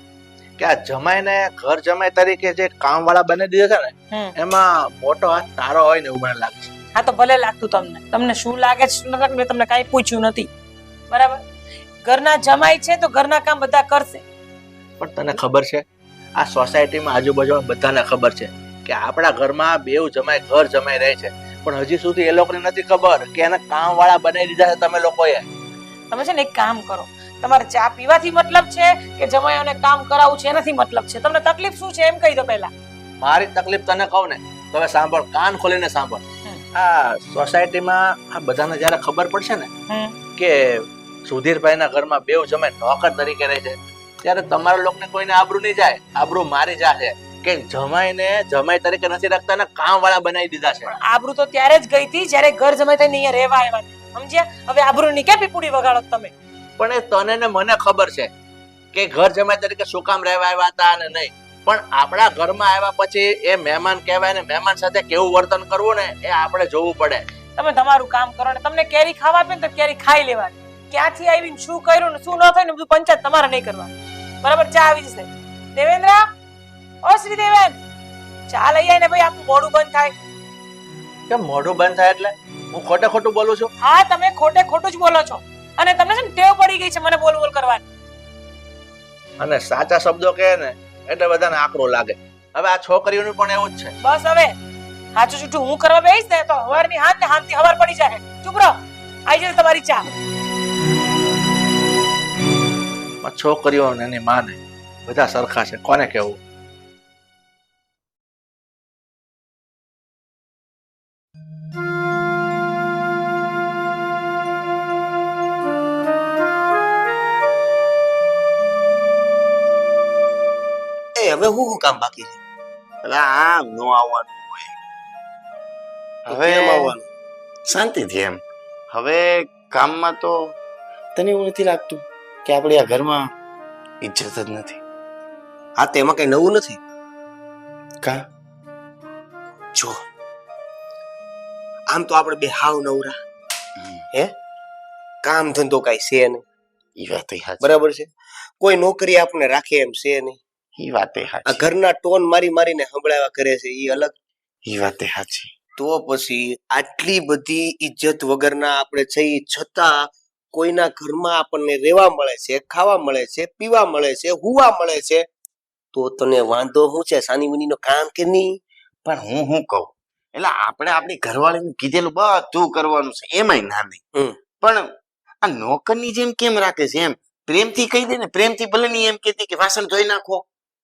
કે આ જમાઈને ઘર જમાઈ તરીકે જે કામ વાળા બની દીધા છે ને એમાં મોટો હાથ તારો હોય ને એવું મને લાગે છે. હા તો ભલે લાગતું તમને, તમને શું લાગે છે શું નથી લાગતું, મેં તમને કાંઈ પૂછ્યું નથી, બરાબર? ઘરના જમાઈ છે તો ઘરના કામ બધા કરશે. પણ તને ખબર છે આ સોસાયટીમાં આજુબાજુમાં બધાને ખબર છે કે આપણા ઘરમાં બેવ જમાઈ ઘર જમાઈ રહે છે, પણ હજી સુધી એ લોકોને નથી ખબર કે એને કામ વાળા બનાવી દીધા છે તમે લોકોએ. તમે છે ને એક કામ કરો, તમારે ચા પીવાથી મતલબ છે કે જમાઈઓને કામ કરાવવું છે એનાથી મતલબ છે? તમને તકલીફ શું છે એમ કહી દો પહેલા. મારી તકલીફ તને કહું ને તો હવે સાંભળ, કાન ખોલીને સાંભળ. આ સોસાયટીમાં આ બધાને જયારે ખબર પડશે ને કે સુધીરભાઈના ઘરમાં બેવ જમાઈ નોકર તરીકે રહે છે ત્યારે તમારા લોકોને કોઈને આબરૂ નહીં જાય, આબરૂ મારી જાશે કે જમાઈને જમાઈ તરીકે નથી રાખતા ને કામ વાળા બનાવી દીધા છે. આબરૂ તો ત્યારે જ ગઈ હતી જ્યારે ઘર જમાઈ થઈને અહીંયા રહેવા આવ્યા હતા, સમજ્યા? હવે આબરૂની ક્યાં પીપુડી વગાડો તમે? પણ એ તને ને મને ખબર છે કે ઘર જમાઈ તરીકે શું કામ રહેવા આવ્યા હતા અને નહીં, પણ આપણા ઘરમાં આવ્યા પછી એ મહેમાન કહેવાય ને મહેમાન સાથે કેવું વર્તન કરવું ને એ આપણે જોવું પડે. તમે તમારું કામ કરો ને તમને કેરી ખાવા આપે ને તો કેરી ખાઈ લેવાની. ક્યાંથી આવીને શું કર્યું ને શું ન થયું ને બધું પંચાયત તમારે નહીં કરવાનું, બરાબર? ચા આવી જશે. દેવેન્દ્ર, ઓ શ્રી દેવેન, ચા લઈ આવીને ભાઈ આપણું મોઢું બંધ થાય. કેમ મોઢું બંધ થાય એટલે? હું ખોટે ખોટું બોલું છું? હા, તમે ખોટે ખોટું જ બોલો છો, અને તમને છે ને ટેવ પડી ગઈ છે મને બોલ બોલ કરવાની. અને સાચા શબ્દો કહે ને એટલે બધાને આકરો લાગે. હવે આ છોકરીઓનું પણ એવું જ છે. બસ હવે સાચું છૂટું હું કરવા બેહીશ ને તો હવારની હાથ ને હાથથી હવાર પડી જાય. ચૂપ રહો, આવી જશે તમારી ચા. છોકરીઓ ને એની માને બધા સરખા છે, કોને કેવું? હવે હું કામ બાકી છે? એટલે આમ નો આવવાનું હોય, હવે આવવાનું શાંતિથી એમ. હવે કામમાં તો તને એવું નથી લાગતું કે આપણે આ ઘરમાં ઇજ્જત જ નથી? હા, તેમાં કઈ નવું નથી. કા જો આમ તો આપણે બે હાવ નવરા, હે કામ ધંધો કઈ છે નહીં, ઈ વાત બરાબર છે? કોઈ નોકરી આપણે રાખે એમ છે નહીં. ઈ વાત આ ઘરના ટોન મારી મારીને સંભળાવ્યા કરે છે ઈ અલગ. ઈ વાત સાચી. તો પછી આટલી બધી ઇજ્જત વગરના આપણે છીએ છતાં કોઈના ઘરમાં આપણને રહેવા મળે છે, ખાવા મળે છે, પીવા મળે છે, હુવા મળે છે, તો તને વાંધો શું છે? સાની મુનીનો કામ કે નહીં? પણ હું કહું, એટલે આપણે આપણી ઘરવાળીનું કીધેલું બધું કરવાનું છે, એમાંય ના નહીં. પણ આ નોકરની જેમ કેમ રાખે છે? એમ પ્રેમથી કહી દે ને, પ્રેમથી ભલે નહીં એમ કહેતી કે વાસણ ધોઈ નાખો,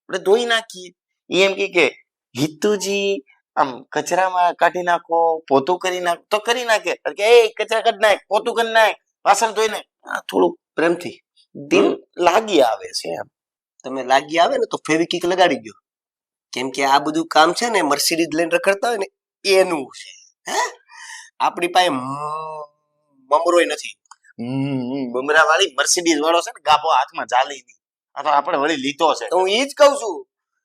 આપણે ધોઈ નાખીએ. એમ કે હિતુજી આમ કચરામાં કાઢી નાખો, પોતું કરી નાખો તો કરી નાખે, કે એ કચરા કાઢી નાખ, પોતું કરી નાખ, વાસણ ધોઈ નાખ. થોડુંક પ્રેમથી દિલ લાગી આવે છે એમ. તમે લાગી આવે ને તો ફેવિકિક લગાડી દો, કેમ કે આ બધું કામ છે ને મર્સિડીઝ લઈને રખડતા હોય ને એનું છે. હે આપણી પાસે મમરોય નથી. બમરા વાળી મર્સિડીઝ વાળો છે ને ગાભો હાથમાં ચાલી નહીં. આ તો આપણે વળી લીધો છે. તો હું ઈ જ કહું છું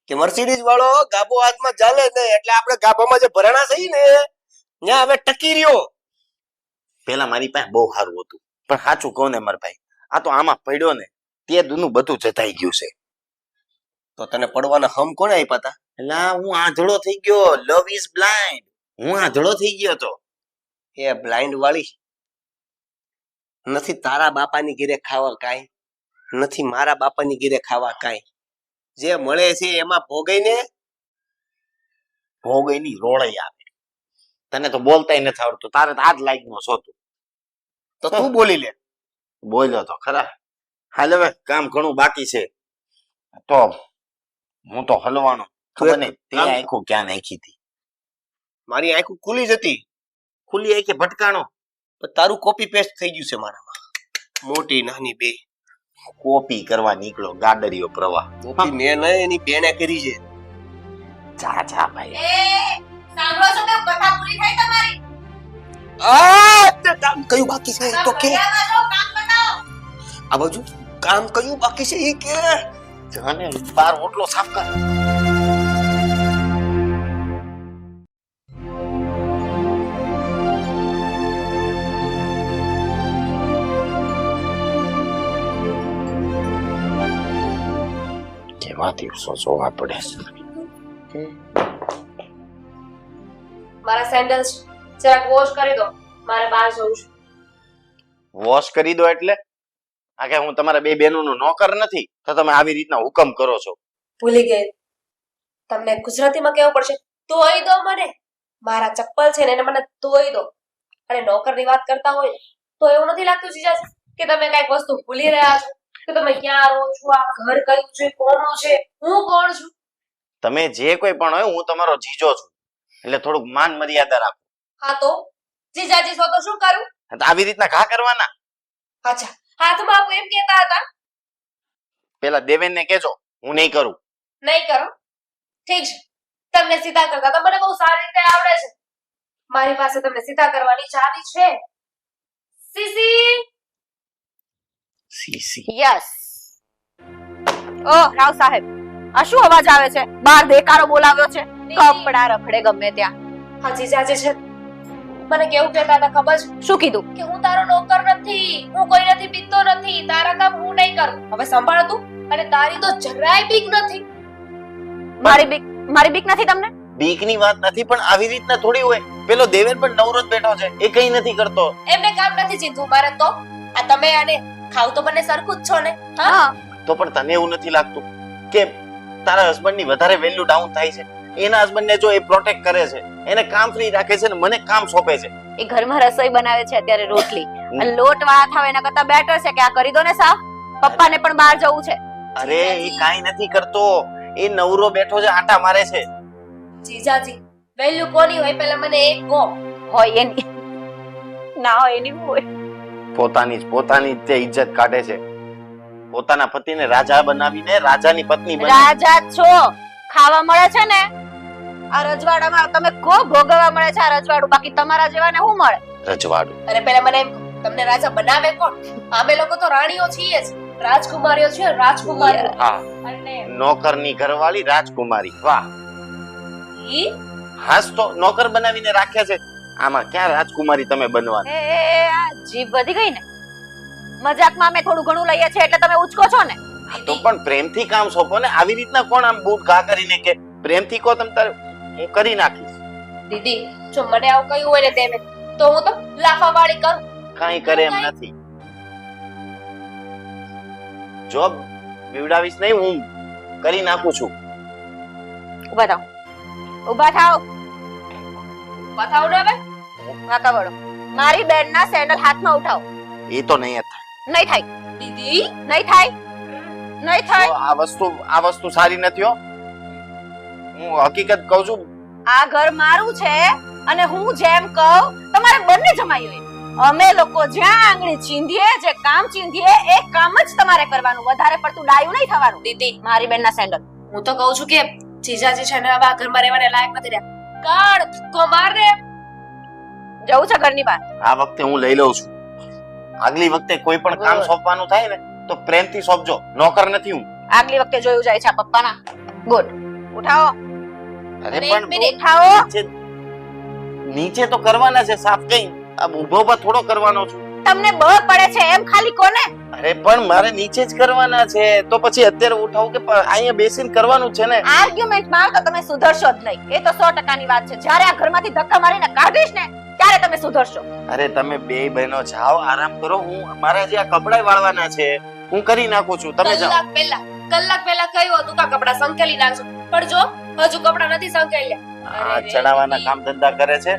કે મર્સિડીઝ વાળો ગાભો હાથમાં ચાલે ને એટલે આપણે ગાભામાં જે ભરણા થઈ ને ત્યાં હવે ટકી રહ્યો. પેલા મારી પાસે બહુ સારું હતું, પણ સાચું કહું ને મારા ભાઈ, આ તો આમાં પડ્યો ને તે દૂનું બધું જતાઈ ગયું છે. તો તને પડવાના હમ કોને આપ્યા હતા? એટલે હું આંધળો થઈ ગયો. Love is blind. હું આંધળો થઈ ગયો તો. એ બ્લાઇન્ડ વાળી નથી તારા બાપાની ઘરે ખાવા કાંઈ, નથી મારા બાપાની ઘરે ખાવા કાંઈ. જે મળે છે એમાં ભોગઈને ભોગઈની રોળઈ આવે. તને તો બોલતાય નથી આવડતું. તારે તો આ જ લાઈકનો છો તું. તો તું બોલી લે. બોલ્યો તો ખરા. હાલ હવે કામ ઘણું બાકી છે, તો હું તો હલવાનો. ખબર નહીં તે આંખો ક્યાં નાખી હતી. મારી આંખો ખુલી જ હતી. ખુલ્લી આંખે ભટકાણો. પણ તારું કોપી પેસ્ટ થઈ ગયું છે મારામાં, મોટી નાની બે. કોપી કરવા નીકળો ગાડરીઓ પ્રવાહ. કોપી મેં નહીં, એની બેને કરી છે. જા જા ભાઈ. સાંભળો છો કે કથા પૂરી થઈ તમારી? કામ કયું બાકી છે તો કે ઘડિયાળમાં જાઓ, કામ બતાવો. આ બાજુ કામ કયું બાકી છે એ કે. જાને બાર ઓટલો સાફ કર. કેવા દિવસો જોવા પડે છે. મારા સેન્ડલ્સ જરાક વોશ કરી દો, મારે બહાર જવું છે. વોશ કરી દો એટલે આ કે હું તમારા બે બહેનોનો નોકર નથી તો તમે આવી રીતના હુકમ કરો છો? ભૂલી ગઈ. તમને ગુજરાતીમાં કેવું પડશે, ધોઈ દો મને. મારા ચપ્પલ છે ને એને મને ધોઈ દો. અને નોકરની વાત કરતા હોય તો એવું નથી લાગતું જીજાજી કે તમે કઈક વસ્તુ ભૂલી રહ્યા છો, કે તમે ક્યાં રહો છો, આ ઘર કયું છે, કોનું છે, હું કોણ છું. તમે જે કોઈ પણ હોય, હું તમારો જીજો છું, એટલે થોડુંક માન મર્યાદા રાખો. હા તો જીજાજી છો તો શું કરું? તો આવી રીતના ઘા કરવાના. અચ્છા, હાથમાં આપું એમ કહેતા હતા? પેલા દેવેનને કહેજો, હું નહીં કરું. નહીં કરો? ઠીક છે, તમને સીધા કરતા તો મને બહુ સારી રીતે આવડે છે. મારી પાસે તમને સીધા કરવાની ચાવી છે. CC CC. યસ. ઓ રાવ સાહેબ, આ શું અવાજ આવે છે? બહાર દેકારો બોલાવ્યો છે? કપડા રખડે ગમે ત્યાં. હા જીજાજી છે. મને કેવું કહેતા હતા ખબર છે? શું કીધું? કે હું તારો નોકર નથી, હું કોઈ નથી પીતો નથી, તારા કામ હું નહીં કરું. હવે સંભાળ તું. અને તારી તો જરાય બીક નથી. મારી બીક નથી તમને? બીકની વાત નથી, પણ આવી રીતના થોડી હોય. પેલો દેવેન પણ નવરો જ બેઠો છે, એ કઈ નથી કરતો. એમને કામ નથી ચીંધવું મારે તો. આ તમે આને ખાવ તો બંને સરખું જ છો ને? હા. તો પણ તને એવું નથી લાગતું કે તારા હસબન્ડની વધારે વેલ્યુ ડાઉન થાય છે? એના હસબન્ડને જો એ પ્રોટેક્ટ કરે છે, એને કામ ફ્રી રાખે છે ને મને કામ સોંપે છે. એ ઘરમાં રસોઈ બનાવે છે અત્યારે, રોટલી અને લોટ વાળા થાવ એના કરતા બેટર છે કે આ કરી દો ને સાફ. પપ્પાને પણ બહાર જવું છે. અરે એ કાઈ નથી કરતો, એ નવરો બેઠો છે, આટા મારે છે. જીજાજી વેલ્યુ કોની હોય પહેલા મને એક કહો. હોય એની, ના હોય એની હોય. પોતાની તે ઇજ્જત કાઢે છે. પોતાના પતિને રાજા બનાવીને રાજાની પત્ની બને. રાજા છો, ખાવા મળે છે ને આ રજવાડામાં. તમે કો ભોગવવા મળે છે આ રજવાડું, બાકી તમારા જેવાને શું મળે? રજવાડું. અરે પહેલા મને એમ કહો, તમને રાજા બનાવે કોણ? અમે લોકો તો રાણીઓ છીએ જ, રાજકુમારીઓ છીએ, રાજકુમારીઓ. હા, અને નોકરની ઘરવાળી રાજકુમારી. વાહ. ઈ હાસ તો નોકર બનાવીને રાખ્યા છે. આમાં ક્યાં રાજકુમારી તમે બનવા? આ જીભ વધી ગઈ ને. મજાકમાં અમે થોડું ઘણું લઈએ છીએ એટલે તમે ઉચકો છો ને. તો પણ પ્રેમથી કામ સોંપો ને. આવી રીતના કોણ આમ બૂટ ઘા કરીને કે પ્રેમથી કહો તમ તારે હું કરી નાખીશ. દીદી જો મને આવું કહ્યું હોય ને તેમે તો હું તો લાફાવાળી કરું. કાઈ કરે એમ નથી. જોબ બીવડાવીશ નહીં, હું કરી નાખું છું. ઉભા થાવ, ઉભા થાવ. બતાવો ને હવે. વાંકા વળો. મારી બેનના સેન્ડલ હાથમાં ઉઠાવો. એ તો નહીં થાય. નહીં થાય દીદી નહીં થાય નહીં થાય. આ વસ્તુ સારી નથી હો. હું હકીકત કહું છું. આ ઘર મારું છે અને હું જેમ કહું તમારે બંને જમાઈ હોય. અમે લોકો જ્યાં આંગળી ચીંધીએ જે કામ ચીંધીએ એ કામ જ તમારે કરવાનું, વધારે પડતું ડાયું નહીં થવાનું. દીદી મારી બેનના સેન્ડલ. હું તો કહું છું કે જીજાજી છે ને હવે આ ઘરમાં રહેવાને લાયક નથી રહ્યા. કાળ ધક્કો માર ને. જવું છે ઘરની બહાર. આ વખતે હું લઈ લઉં છું. આગલી વખતે કોઈ પણ કામ સોંપવાનું થાય ને તો પ્રેમથી સોંપજો, નોકર નથી હું. આગલી વખતે જોયું જાય છે આ પપ્પાના. ગુડ. ઉઠાવો. અરે એક પણ મિનિટ. ઉઠાવો. નીચે તો કરવાના છે સાફ, કઈ આ ઊભો ઉભા થોડો કરવાનો છું. તમને બળ પડે છે એમ ખાલી કોને? અરે પણ મારે નીચે જ કરવાના છે, તો પછી અત્યારે ઉઠાવું કે અહીંયા બેસીને કરવાનું છે ને. આર્ગ્યુમેન્ટમાં તો તમે સુધરશો જ નહીં. એ તો 100% ની વાત છે. જ્યારે આ ઘરમાંથી ધક્કા મારીને કાઢીશ ને ત્યારે તમે સુધરશો. અરે તમે બે બહેનો જાઓ, આરામ કરો. હું મારા જે આ કપડાં વાળવાના છે હું કરી નાખું છું, તમે જાઓ. કલાક પહેલા કહ્યું હતું કે કપડા સંકેલી નાખજો, પણ જો હજુ કપડા નથી સંકેલ્યા. આ ચડાવવાના કામ ધંધા કરે છે,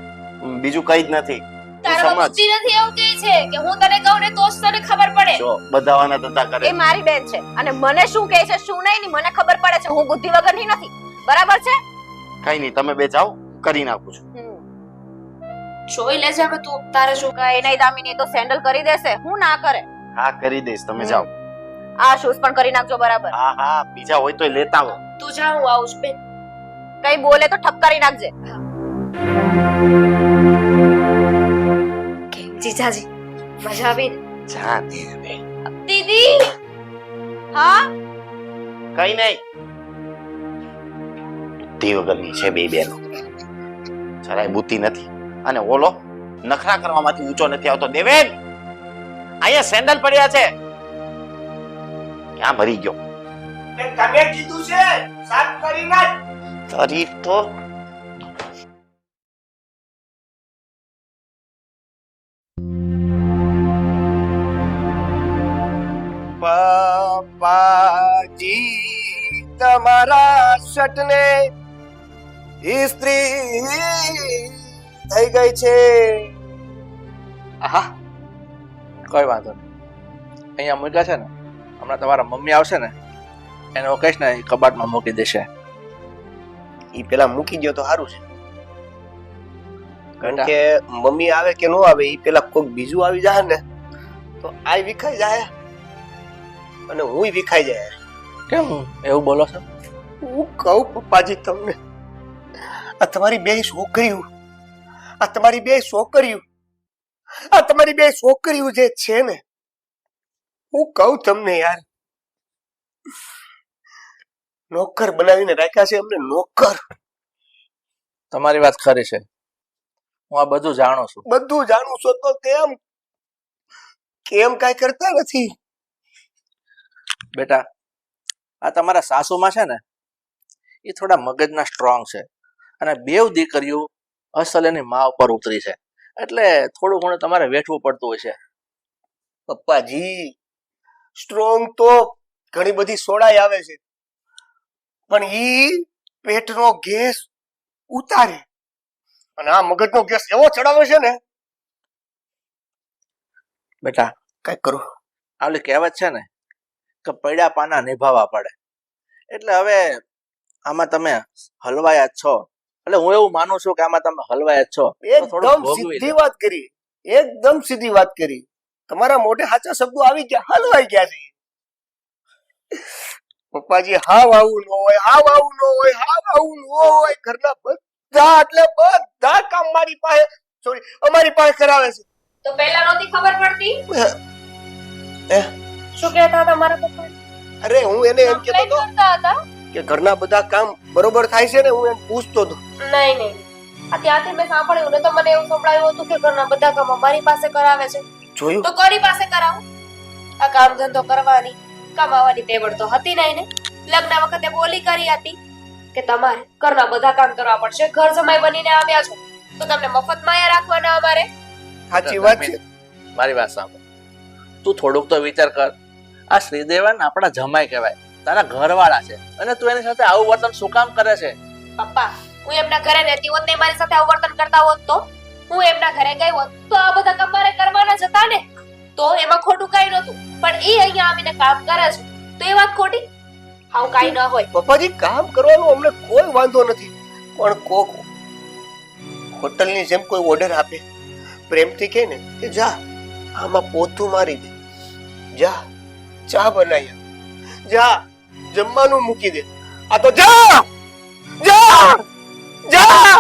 બીજું કઈ જ નથી. તારો બુદ્ધિ નથી એવું કહે છે કે હું તને કહું ને તો જ તને ખબર પડે. જો બધાવાના ધંધા કરે એ મારી બેન છે અને મને શું કહે છે શું નહીં મને ખબર પડે છે. હું બુદ્ધિ વગરની નથી. બરાબર છે? કઈ નહીં, તમે બે જાઓ, કરી નાખું છું. જોઈ લેજે હવે તું તારે શું. કઈ નહીં દામિની, તો સેન્ડલ કરી દેશે. હું ના કરે. હા કરી દઈશ, તમે જાઓ. આ શૂઝ પણ કરી નાખજો બરાબર. હા હા, બીજા હોય તો લેતા આવો. તું જા, હું આવું છું બેન. કઈ બોલે તો ઠપ કરી નાખજે. જીજાજી મજા આવી ને? જા ને હવે. દીદી હા કઈ નહીં, બુદ્ધિ વગરની છે બે બેનો, જરાય બુદ્ધિ નથી. અને ઓલો નખરા કરવામાંથી ઊંચો નથી આવતો. દેવેન, અહીંયા સેન્ડલ પડ્યા છે, ક્યાં ભરી ગયો? તમે કીધું છે સાફ કરી નાખ. તારી તો પપ્પાજી તમારા શર્ટને ઇસ્ત્રી થઈ ગઈ છે. આહા, કોઈ વાંધો નહીં. અહીંયા મૂક્યા છે ને, હમણાં તમારા મમ્મી આવશે ને એને હું કહીશ ને એ કબાટમાં મૂકી દેશે. ઈ પેલા મૂકી ગયો તો સારું છે, કારણ કે મમ્મી આવે કે નો આવે ઈ પેલા કોઈક બીજું આવી જાય ને તો આ વિખાઈ જાય અને હું વિખાઈ જાય. કેમ એવું બોલો છો? હું કહું પપ્પાજી તમને, આ તમારી બે છોકરીઓ, આ તમારી બે છોકરીઓ, આ તમારી બે છોકરીઓ જે છે ને, હું કહું તમને યાર, નોકર બનાવીને રાખ્યા છે અમને, નોકર. તમારી વાત ખરી છે, હું આ બધું જાણું છું. બધું જાણું છો તો કેમ કેમ કાઈ કરતા નથી? બેટા, આ તમારા સાસુમાં છે ને એ થોડા મગજના સ્ટ્રોંગ છે અને બેવ દીકરીઓ અસલ એની મા ઉપર ઉતરી છે, એટલે થોડું ઘણું તમારે વેઠવું પડતું હોય છે. પપ્પાજી, સ્ટ્રોંગ તો ઘણી બધી સોડાઈ આવે છે, પણ ઈ પેટનો ગેસ ઉતારે અને આ મગજનો ગેસ એવો ચડાવે છે ને. બેટા, કઈ કરો. આવલી કહેવત છે ને કે પડ્યા પાના નિભાવવા પડે, એટલે હવે આમાં તમે હલવાયા જ છો, એટલે હું એવું માનું છું કે આમાં તમે હલવાયા જ છો. એકદમ સીધી વાત કરી, એકદમ સીધી વાત કરી. તમારા મોઢે સાચા શબ્દો આવી ગયા, હલવાઈ ગયા છે. પપ્પાજી, હાવ આવું ન હોય, હાવ આવું ન હોય, હાવ આવું ન હોય. ઘરના બધા એટલે બધા કામ મારી પાસે, સોરી, અમારી પાસે કરાવે છે. તો પહેલા નહોતી ખબર પડતી? શું કહેતા હતા મારા પપ્પા? અરે હું એને એમ કહેતો હતો કરતા હતા કે ઘરના બધા કામ બરોબર થાય છે ને, હું એમ પૂછતો હતો. નહીં નહીં, ત્યાંથી મેં સાંભળ્યું ને તો મને એવું સંભળાયું હતું કે ઘરના બધા કામ અમારી પાસે કરાવે છે. જોયું? તો કરી પાસે કરાવું. આ કામ ધંધો કરવાની કમાવાની તેવડ તો હતી નહીં ને. લગ્ન વખતે બોલી કરી હતી કે તમારે ઘરના બધા કામ કરવા પડશે, ઘર જમાઈ બનીને આવ્યા છો તો તમને મફતમાં અહીંયા રાખવાના અમારે. સાચી વાત છે. મારી વાત સાંભળ, તું થોડુંક તો વિચાર કર. આ શ્રીદેવન આપણા જમાઈ કહેવાય, તારા ઘરવાળા છે, અને તું એની સાથે આવું વર્તન શું કામ કરે છે? પપ્પા, હું એમના ઘરે રહેતી હોત ને મારી સાથે આવું વર્તન કરતા હોત તો હું એમના ઘરે ગઈ હોત તો આ બધા કામ મારે કરવાના જ હતા ને, તો એમાં ખોટું કઈ નહોતું. પણ એ અહીંયા આવીને કામ કરે છે તો એ વાત ખોટી? આવું કઈ ન હોય. પપ્પાજી, કામ કરવાનો અમને કોઈ વાંધો નથી, પણ કોક હોટલની જેમ કોઈ ઓર્ડર આપે પ્રેમથી કહે ને કે જા આમાં પોતું મારી દે, જા ચા બનાવી આપ, જા જમવાનું મૂકી દે, આ તો જા જા જા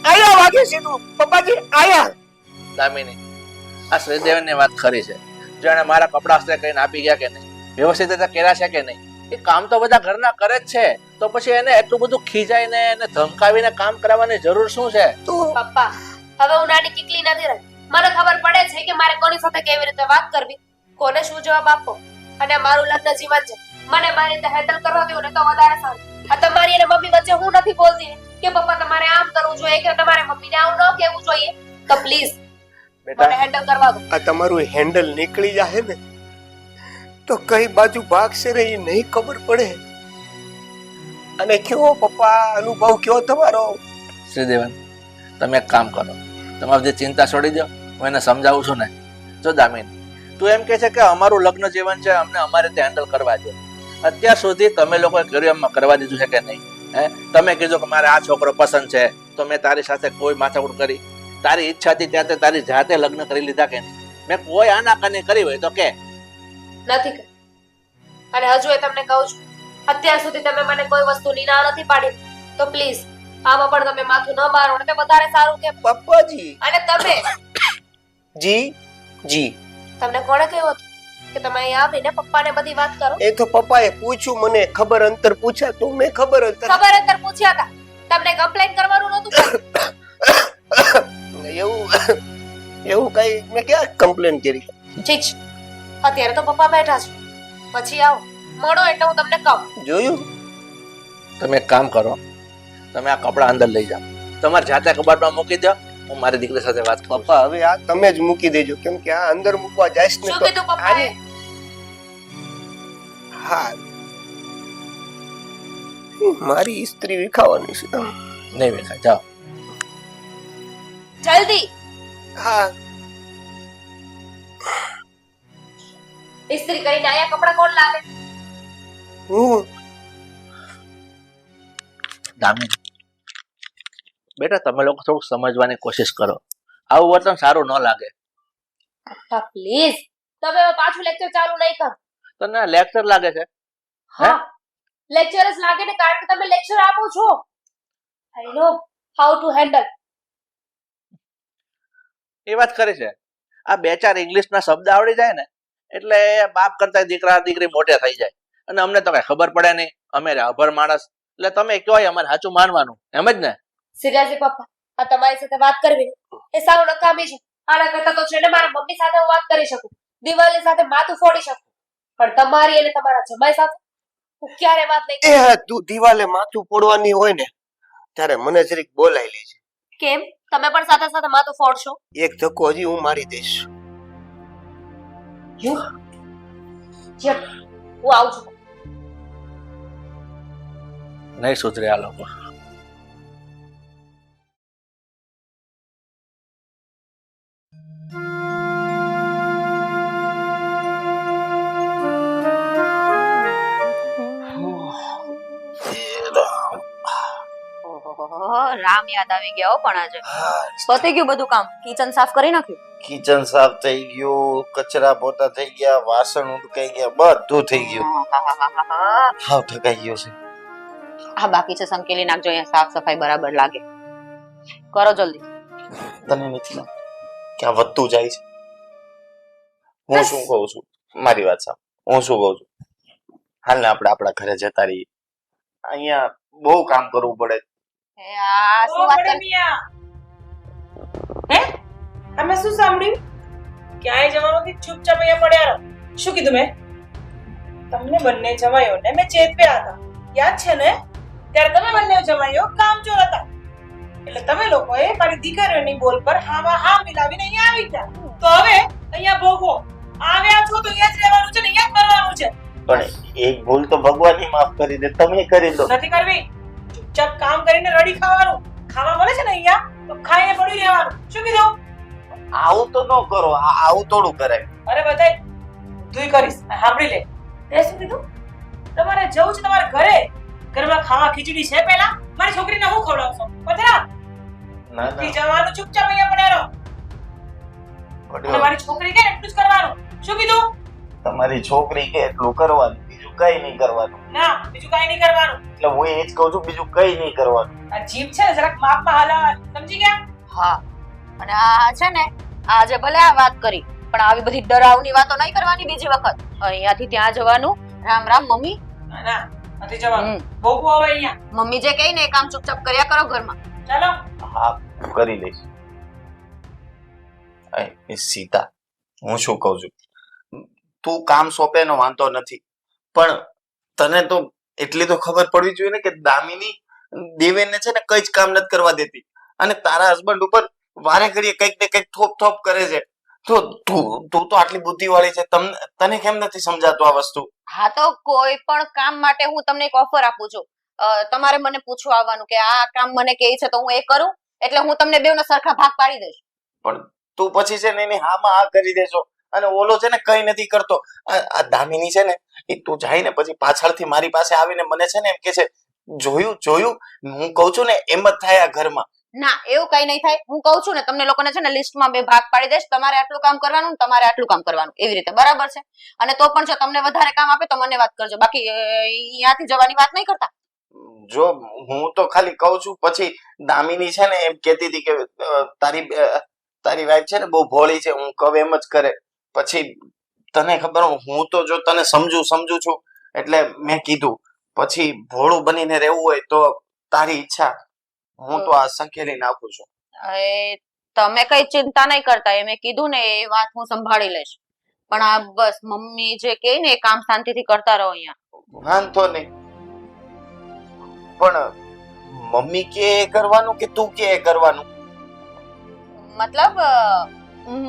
આયા વાગે સીધું પપ્પાજી આયા. દામિની, આ શ્રીદેવની વાત ખરી છે. જો એને મારા કપડા હસ્તે કહીને આપી ગયા કે નહીં, વ્યવસ્થિત રીતે કર્યા છે કે નહીં, એ કામ તો બધા ઘરના કરે જ છે, તો પછી એને એટલું બધું ખીજાઈને એને ધમકાવીને કામ કરાવવાની જરૂર શું છે? પપ્પા હવે હું નાની કીકલી નથી રહી. મને ખબર પડે છે કે મારે કોની સાથે કેવી રીતે વાત કરવી, કોને શું જવાબ આપવો, અને મારું લગ્ન જીવન છે. મને મારી રીતે હેન્ડલ કરવા દો ને તો વધારે સારું. આ તમારી અને મમ્મી વચ્ચે હું નથી બોલતી કે પપ્પા તમારે આમ કરવું જોઈએ કે તમારે મમ્મીને આવું ન કહેવું જોઈએ. તો પ્લીઝ મને હેન્ડલ કરવા દો. આ તમારું હેન્ડલ નીકળી જાય ને તો કઈ બાજુ ભાગશે રે એ નહીં ખબર પડે. અને કયો પપ્પા અનુભવ કયો તમારો? શ્રીદેવન, તમે એક કામ કરો, તમે બધી ચિંતા છોડી દો. હું એને સમજાવું છું ને. જો દામિની, તું એમ કહે છે કે અમારું લગ્ન જીવન છે, અમને અમારી રીતે હેન્ડલ કરવા દે. અત્યાર સુધી તમે લોકોએ કર્યું એમાં કરવા દીધું છે કે નહીં? તમે કીધું કે મારે આ છોકરો પસંદ છે, તો મેં તારી સાથે કોઈ માથાકૂટ કરી? તારી ઈચ્છા હતી ત્યારે તારી જાતે લગ્ન કરી લીધા કે નહીં? મેં કોઈ આનાકાની કરી હોય તો કે નથી કરી. અને હજુ એ તમને કહું છું, અત્યાર સુધી તમે મને કોઈ વસ્તુની ના નથી પાડી, તો પ્લીઝ આમાં પણ તમે માથું ન મારો ને તે વધારે સારું કે. પપ્પાજી. અને તમે જી જી તમને કોણે કહ્યું હતું કે તમે અહીંયા આવીને પપ્પાને બધી વાત કરો? એ તો પપ્પાએ પૂછ્યું મને, ખબર અંતર પૂછ્યા તો મેં ખબર અંતર પૂછ્યા હતા. તમને કમ્પ્લેન કરવાનું નહોતું એવું કઈ મેં ક્યાં કમ્પ્લેન કરી? ઠીક છે, અત્યારે તો પપ્પા બેઠા છે, પછી આવો મળો એટલે હું તમને કહું. જોયું? તમે એક કામ કરો, તમે આ કપડા અંદર લઈ જાઓ, તમારે જાતે કબાટમાં મૂકી દો. હું મારી દીકરી સાથે વાત કરું. પપ્પા હવે આ તમે જ મૂકી દેજો, કેમ કે આ અંદર મૂકવા જાઈશ ને શું તો કીધું પપ્પાએ? હા મારી સ્ત્રી વિખાવાની છે. નહીં વેખાય, જાઓ. જલ્દી હા ઇસ્ત્રી કરીને આયા કપડા કોણ લાવે? હું દામિની, બેટા તમે લોકો થોડુંક સમજવાની કોશિશ કરો. આવું વર્તન સારું ન લાગે. પપ્પા પ્લીઝ તમે હવે પાછું લેક્ચર ચાલુ નહીં કરો. તને લેક્ચર લાગે છે? હા લેક્ચર જ લાગે ને, કારણ કે તમે લેક્ચર આપો છો. આઈ નો હાઉ ટુ હેન્ડલ. એ વાત કરી છે. આ બે ચાર ઇંગ્લિશના શબ્દ આવડી જાય ને એટલે બાપ કરતા દીકરા દીકરી મોટે થઈ જાય. અને અમને તો કઈ ખબર પડે નહીં, અમે અભર માણસ. એટલે તમે કયો અમારે સાચું માનવાનું, એમ જ ને? સિરિયસલી પપ્પા, આ તમારી સાથે વાત કરવી એ સાવ નકામી છે. આના કરતા તો છે ને મારા મમ્મી સાથે હું વાત કરી શકું, દિવાળી સાથે માથું ફોડી શકું, પણ તમારી અને તમારા જમાઈ સાથે હું ક્યારે વાત નહીં કરું. એ તું દિવાલે માથું ફોડવાની હોય ને ત્યારે મને જરીક બોલાઈ લેજે. કેમ તમે પણ સાથે સાથે માથું ફોડશો? એક ધક્કો હજી હું મારી દઈશ. હું આવું છું. નહીં સુધરે આ લોકો. રામ યાદ આવી ગયા પણ આજે પતી ગયું બધું કામ. કિચન સાફ કરી નાખ્યું? કિચન સાફ થઈ ગયું, કચરા પોતા થઈ ગયા, વાસણ ઉટકાઈ ગયા, બધું થઈ ગયું. હાવ થકાઈ ગયો છે. હા બાકી છે સંકેલી નાખજો, અહીંયા સાફ સફાઈ બરાબર લાગે. કરો જલ્દી. તને નથી લાગતું કે આ વધતું જાય છે? હું શું કહું છું, મારી વાત સાંભળ. હું શું કહું છું, હાલ ને આપણે આપણા ઘરે જતા રહીએ. અહીંયા બહુ કામ કરવું પડે. આ શું વાત કરે? હે તમે શું સાંભળ્યું? ક્યાંય જવાનું નથી, ચૂપચાપ અહીંયા પડ્યા રહો. શું કીધું મેં? તમને બંને જમાયોને મેં ચેતવ્યા હતા, યાદ છે ને? ત્યારે તમે બંને જમાયો કામચોર હતા, એટલે તમે લોકોએ મારી દીકરીઓની બોલ પર હામાં હા મિલાવીને અહીંયા આવી ગયા. તો હવે અહીંયા ભોગવો. આવ્યા છો તો અહીંયા જ રહેવાનું છે ને અહીંયા જ મરવાનું છે. પણ એક ભૂલ તો ભગવાનની માફ કરી દે, તમે કરી દો. નથી કરવી. ચૂપચાપ કામ કરીને રડી ખાવાનું. ખાવા મળે છે ને અહીંયા તો ખાઈને પડી રહેવાનું. શું કીધું? આવું તો ન કરો, આવું થોડું કરાય. અરે બધાય તું કરીશ. સાંભળી લે. તે શું કીધું? તમારે જવું છે તમારા ઘરે? ઘરમાં ખાવા ખીચડી છે પહેલા? મારી છોકરીને હું ખવડાવશો? પતરા ના નથી જવાનું, ચૂપચાપ અહીંયા પડ્યા રહો. અને મારી છોકરી કે એટલું જ કરવાનું. શું કીધું? તમારી છોકરી કે એટલું કરવાનું, બીજું કઈ નહીં કરવાનું. ના, બીજું કાંઈ નહીં કરવાનું. એટલે હું એ જ કહું છું, બીજું કઈ નહીં કરવાનું. આ જીભ છે ને જરાક માપમાં હલાવવાની. સમજી ગયા? હા અને આ છે ને આજે ભલે આ વાત કરી પણ આવી બધી ડરાવની વાતો નહીં કરવાની બીજી વખત. અહીંયાથી ત્યાં જવાનું. રામ રામ મમ્મી. ના ના, નથી જવાનું. બોકુ આવે અહીંયા. મમ્મી જે કહે ને એ કામ ચૂપચાપ કર્યા કરો ઘરમાં. ચાલો. હા, હું કરી લઈશ. એ સીતા, હું શું કહું છું, તું કામ સોંપે એનો વાંધો નથી, પણ તને તો એટલી તો ખબર પડવી જોઈએ ને કે દામિની દેવેનને છે ને કઈ જ કામ નથી કરવા દેતી અને તારા હસબન્ડ ઉપર વારે ઘડીએ કંઈક ને કંઈક થોપ થોપ કરે છે. તો તું તો આટલી બુદ્ધિવાળી છે, તને કેમ નથી સમજાતું આ વસ્તુ? હા તો કોઈ પણ કામ માટે હું તમને એક ઓફર આપું છું. તમારે મને પૂછવા આવવાનું કે આ કામ મને કહે છે તો હું એ કરું, એટલે હું તમને બેવનો સરખા ભાગ પાડી દઈશ. પણ તું પછી છે ને એની હામાં આ કરી દેશો અને ઓલો છે ને કઈ નથી કરતો. આ દામિની છે ને એ તું જાય ને પછી પાછળથી મારી પાસે આવીને મને છે ને એમ કે છે જોયું જોયું. હું કઉ છું ને એમ જ થાય આ ઘરમાં. ના એવું કઈ નહીં થાય. હું કહું છું ને તમને લોકોને છે ને લિસ્ટમાં 2 ભાગ પાડી દઈશ. તમારે આટલું કામ કરવાનું, તમારે આટલું કામ કરવાનું, એવી રીતે. બરાબર છે? અને તો પણ જો તમને વધારે કામ આપે તો મને વાત કરજો, બાકી અહીંયાથી જવાની વાત નહીં કરતા. જો હું તો ખાલી કઉ છું. પછી દામિની છે ને એમ કેતી હતી કે તારી વાઈફ છે ને બહુ ભોળી છે, હું કહું એમ જ કરે. પછી તને ખબર, હું તો જો તને સમજુ છું એટલે મેં કીધું. પછી ભોળું બનીને રહેવું હોય તો તારી ઈચ્છા, હું તો આ સંકેલી નાખું છું. તમે કઈ ચિંતા નહીં કરતા, એ મેં કીધું ને એ વાત હું સંભાળી લઈશ. પણ આ બસ મમ્મી જે કહે ને એ કામ શાંતિથી કરતા રહો અહીંયા. વાંધો નહીં, પણ મમ્મી કે કરવાનું કે તું કે કરવાનું? મતલબ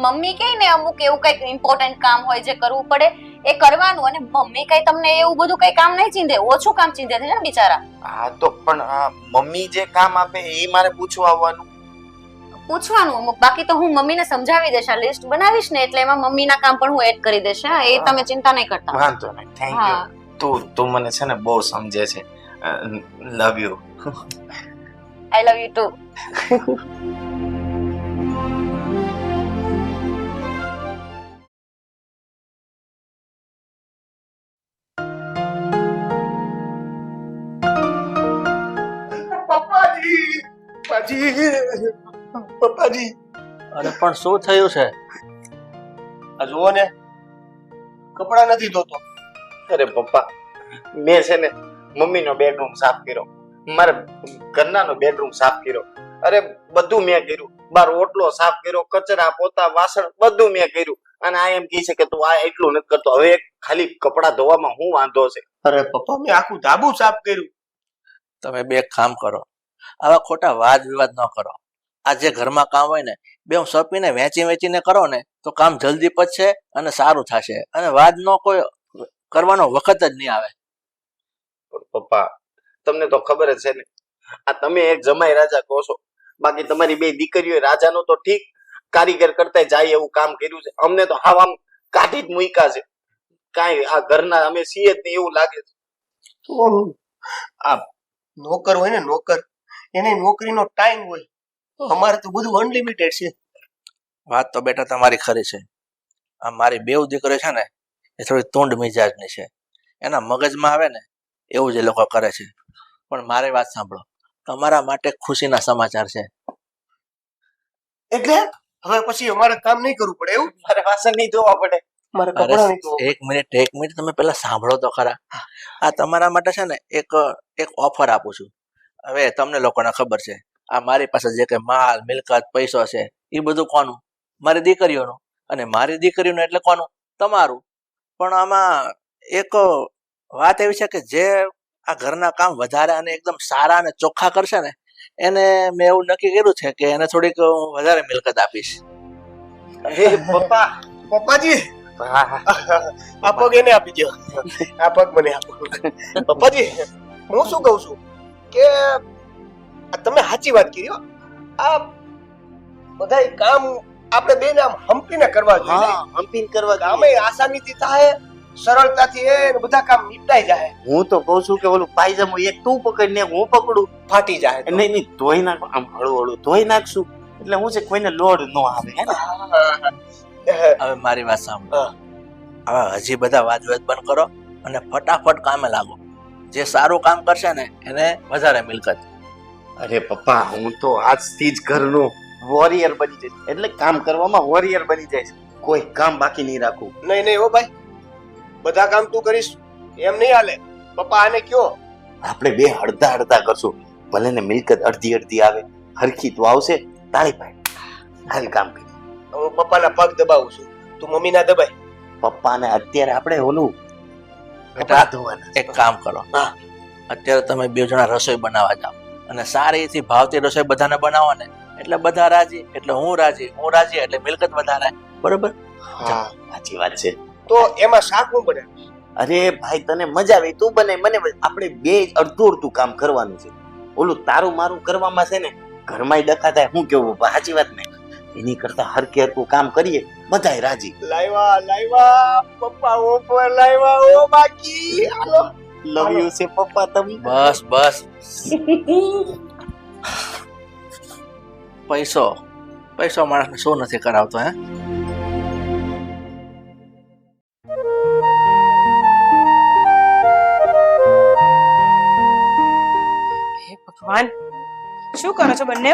મમ્મી કહે ને અમુક એવું કઈક ઇમ્પોર્ટન્ટ કામ હોય જે કરવું પડે એ કરવાનું, અને મમ્મી કઈ તમને એવું બધું કઈ કામ નહીં ચીંધે, ઓછું કામ ચીંધે છે ને બિચારા. હા તો પણ મમ્મી જે કામ આપે એ મારે પૂછવા આવવાનું? પૂછવાનું અમુક, બાકી તો હું મમ્મીને સમજાવી દઈશ. આ લિસ્ટ બનાવીશ ને એટલે એમાં મમ્મીના કામ પણ હું એડ કરી દઈશ. હા, એ તમે ચિંતા નહીં કરતા. વાંધો નહીં, થેન્ક યુ. તું મને છે ને બહુ સમજે છે. Love you. I love you too. પપ્પાજી. અરે પણ શું થયું છે? આ જુઓ ને, કપડા નથી ધોતો. અરે પપ્પા, મેં છે ને મમ્મીનો બેડરૂમ સાફ કર્યો, મારા ઘરનાનો બેડરૂમ સાફ કર્યો. અરે બધું મેં કર્યું. બાર ઓટલો સાફ કર્યો, કચરા પોતા વાસણ બધું મેં કર્યું. અને આ એમ કહે છે કે તું આ એટલું નથી કરતો. હવે ખાલી કપડા ધોવામાં શું વાંધો છે? અરે પપ્પા, મેં આખું ધાબુ સાફ કર્યું. તમે બે કામ કરો, આવા ખોટા વાદ વિવાદ ન કરો. આ જે ઘરમાં કામ હોય ને બે સપીને વેચીને કરો ને તો કામ જલ્દી પચશે અને સારું થશે, અને વાદ નો કોઈ કરવાનો વખત જ નહીં આવે. પપ્પા, તમને તો ખબર જ છે ને, આ તમે એક જમાઈ રાજા કહો છો, બાકી તમારી 2 દીકરીઓ રાજાનો તો ઠીક કારીગર કરતા જાય એવું કામ કર્યું છે. અમને તો હાવ આમ કાઢી જ મૂક્યા છે. કાંઈ આ ઘરના અમે છીએ જ નહીં એવું લાગે છે. આ નોકર હોય ને, નોકર, એને નોકરીનો ટાઈમ હોય. અમારે તો બધું અનલિમિટેડ છે. વાત તો બેટા તમારી ખરી છે. આ મારી 2 દીકરીઓ છે ને એ થોડી તુંડ મિજાજની છે. એના મગજમાં આવે ને એવું જ એ લોકો કરે છે. પણ મારી વાત સાંભળો, તમારા માટે ખુશીના સમાચાર છે. એટલે હવે પછી અમારે કામ નહીં કરવું પડે એવું? મારે વાસણ નહીં ધોવા પડે, મારે કપડા નહીં ધોવા. એક મિનિટ તમે પેલા સાંભળો તો ખરા. આ તમારા માટે છે ને એક ઓફર આપું છું. હવે તમને લોકોને ખબર છે આ મારી પાસે જે કઈ માલ મિલકત પૈસો છે એ બધું કોનું? મારી દીકરીઓનું. અને મારી દીકરીઓનું એટલે કોનું? તમારું. પણ આમાં એક વાત એવી છે કે જે આ ઘરના કામ વધારે અને એકદમ સારા અને ચોખ્ખા કરશે ને એને મેં એવું નક્કી કર્યું છે કે એને થોડીક વધારે મિલકત આપીશ. હે પપ્પા, પપ્પાજી, આ પગ એને આપી દો. આ પગ મને આપો. પપ્પાજી, હું શું કહું છું કે તમે સાચી વાત કરી હો. આ બધાય કામ આપણે બેને આમ હંપીને કરવા જોઈએ. હા, હંપીને કરવા કામે આસાનીથી થાય, સરળતાથી એ બધા કામ નિપટાઈ જાય. હું તો કહું છું કે ઓલું પાયજામો એક તું પકડીને હું પકડું, ફાટી જાય. નહીં ધોઈ નાખ, આમ હળવું હળવું ધોઈ નાખશું એટલે હું છે કોઈને લોડ ન આવે. હે ને? હવે મારી વાત સાંભળો. હવે હજી બધા વાદવિવાદ બંધ કરો અને ફટાફટ કામે લાગો. જે સારું કામ કરશે ને એને વધારે મિલકત. અરે પપ્પા, હું તો આજથી જ ઘરનો વોરિયર બની જઈશ. એટલે કામ કરવામાં વોરિયર બની જઈશ. કોઈ કામ બાકી નહીં રાખું. નહીં નહીં હો ભાઈ, બધા કામ તું કરીશ એમ નહીં હાલે. પપ્પા આને કયો આપણે બે અડધા અડધા કરશું. ભલે ને મિલકત અડધી અડધી આવે, હરખી તો આવશે. તાળી પાડ, હાલ કામ કરી. હું પપ્પાના પગ દબાવું છું, તું મમ્મીના દબાય. પપ્પાને અત્યારે આપણે ઓલું બેટા, કપડાં ધોવાના છે. એક કામ કરો. અત્યારે તમે બે જણા રસોઈ બનાવવા જાઓ અને સારીથી ભાવતી રસોઈ બધાને બનાવો ને એટલે બધા રાજી, એટલે હું રાજી એટલે મિલકત વધારે. બરોબર? હા, સાચી વાત છે. તો એમાં શાક હું બને? અરે ભાઈ, તને મજા આવે તું બને, મને આપણે બે અડધું અડધું કામ કરવાનું છે. ઓલું તારું મારું કરવામાં છે ને ઘરમાં ડખા થાય. હું કેવું સાચી વાત ને? એની કરતા હરકે હરકું કામ કરીએ, બધાય રાજી. લાવ્યા પપ્પા ઓફર લાવ્યા. ઓ બાકી હાલો. લવ યુ છે પપ્પા તમે. બસ પૈસો માણસને શું નથી કરાવતો હે? હે ભગવાન, શું કરો છો બંને?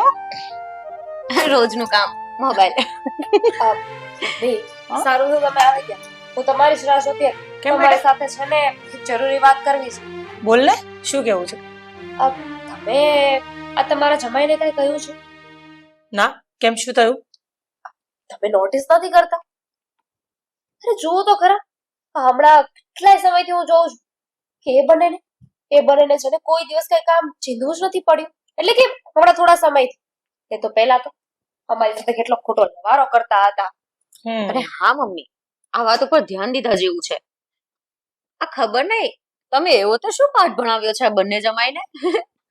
રોજનું કામ, મોબાઈલ. સારું થયું તમે આવી ગયા. હું તમારી જ રાહ જોતી હતી. કેમ તમારી સાથે છે ને એક જરૂરી વાત કરવી છે. બોલ ને, શું કેવું છે? તમે આ તમારા જમાઈને કઈ કહ્યું છે? ના, કેમ, શું થયું? તમે નોટિસ નથી કરતા? અરે જુઓ તો ખરા, હમણાં કેટલાય સમયથી હું જોઉં છું કે એ બંનેને છે ને કોઈ દિવસ કઈ કામ ચીંધવું જ નથી પડ્યું. એટલે કે હમણાં થોડા સમયથી. એ તો પહેલા તો અમારી સાથે કેટલો ખોટો લવારો કરતા હતા. અરે હા મમ્મી, આ વાત ઉપર ધ્યાન દીધા જેવું છે. આ ખબર નહીં તમે એવો તો શું પાઠ ભણાવ્યો છે આ બંને જમાઈને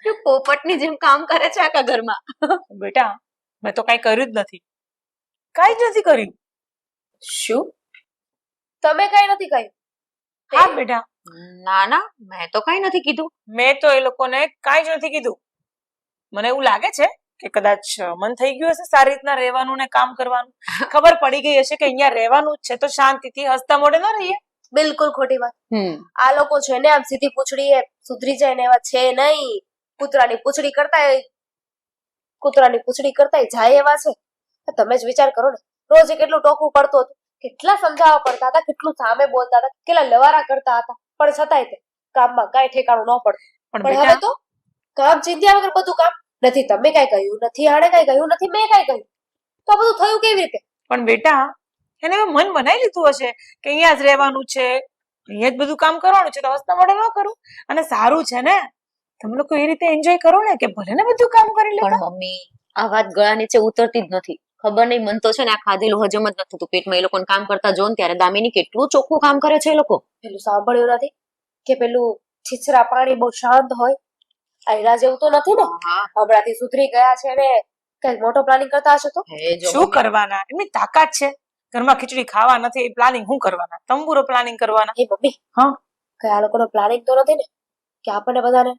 કે પોપટની જેમ કામ કરે છે આખા ઘરમાં. બેટા, મેં તો કઈ કર્યું જ નથી. કઈ જ નથી કર્યું. શું? તમે કઈ નથી કહ્યું? હા બેટા, ના ના, મેં તો કઈ નથી કીધું. મેં તો એ લોકોને કઈ જ નથી કીધું. મને એવું લાગે છે કે કદાચ મન થઈ ગયું હશે સારી રીતના રહેવાનું ને કામ કરવાનું. ખબર પડી ગઈ હશે કે અહીંયા રહેવાનું જ છે તો શાંતિથી હસતા મોઢે ન રહીએ. બિલકુલ ખોટી વાત. આ લોકો છે ને આમ સીધી પૂછડી એ સુધરી જાય ને એવા છે નહીં. કૂતરાની પૂછડી કરતા જાય એવા છે. તમે જ વિચાર કરો ને, રોજ કેટલું ટોકવું પડતું હતું, કેટલા સમજાવવા પડતા હતા, કેટલું સામે બોલતા હતા, કેટલા લવારા કરતા હતા, પણ છતાંય તે કામમાં કઈ ઠેકાણું ન પડતું. પણ હવે તો કામ ચિંધ્યા વગર બધું કામ. નથી તમે કઈ કહ્યું, નથી આણે કઈ કહ્યું, નથી મેં કઈ કહ્યું, તો આ બધું થયું કેવી રીતે? પણ બેટા, એને હવે મન બનાવી લીધું હશે કે અહીંયા જ રહેવાનું છે, અહીંયા જ બધું કામ કરવાનું છે, તો હસતા મોઢે ન કરું. અને સારું છે ને, તમે લોકો એ રીતે એન્જોય કરો ને કે ભલે ને બધું કામ કરી લે. પણ મમ્મી, આ વાત ગળા નીચે ઉતરતી જ નથી. ખબર નહીં, મન તો છે ને આ ખાધેલું હજમ જ નથી થતું પેટમાં. એ લોકોને કામ કરતા જો ને ત્યારે દામિની કેટલું ચોખ્ખું કામ કરે છે એ લોકો. પેલું સાંભળ્યું નથી કે પેલું છીછરા પાણી બહુ શાંત હોય? આયરા જેવું તો નથી ને? હમણાંથી સુધરી ગયા છે ને કઈ મોટો પ્લાનિંગ કરતા હશે તો? શું કરવાના? એમની તાકાત છે. ઘરમાં ખીચડી ખાવા નથી એ પ્લાનિંગ શું કરવાના? તંબુરો પ્લાનિંગ કરવાના. એ મમ્મી, હા, કઈ આ લોકોનો પ્લાનિંગ તો નથી ને કે આપણને બધાને?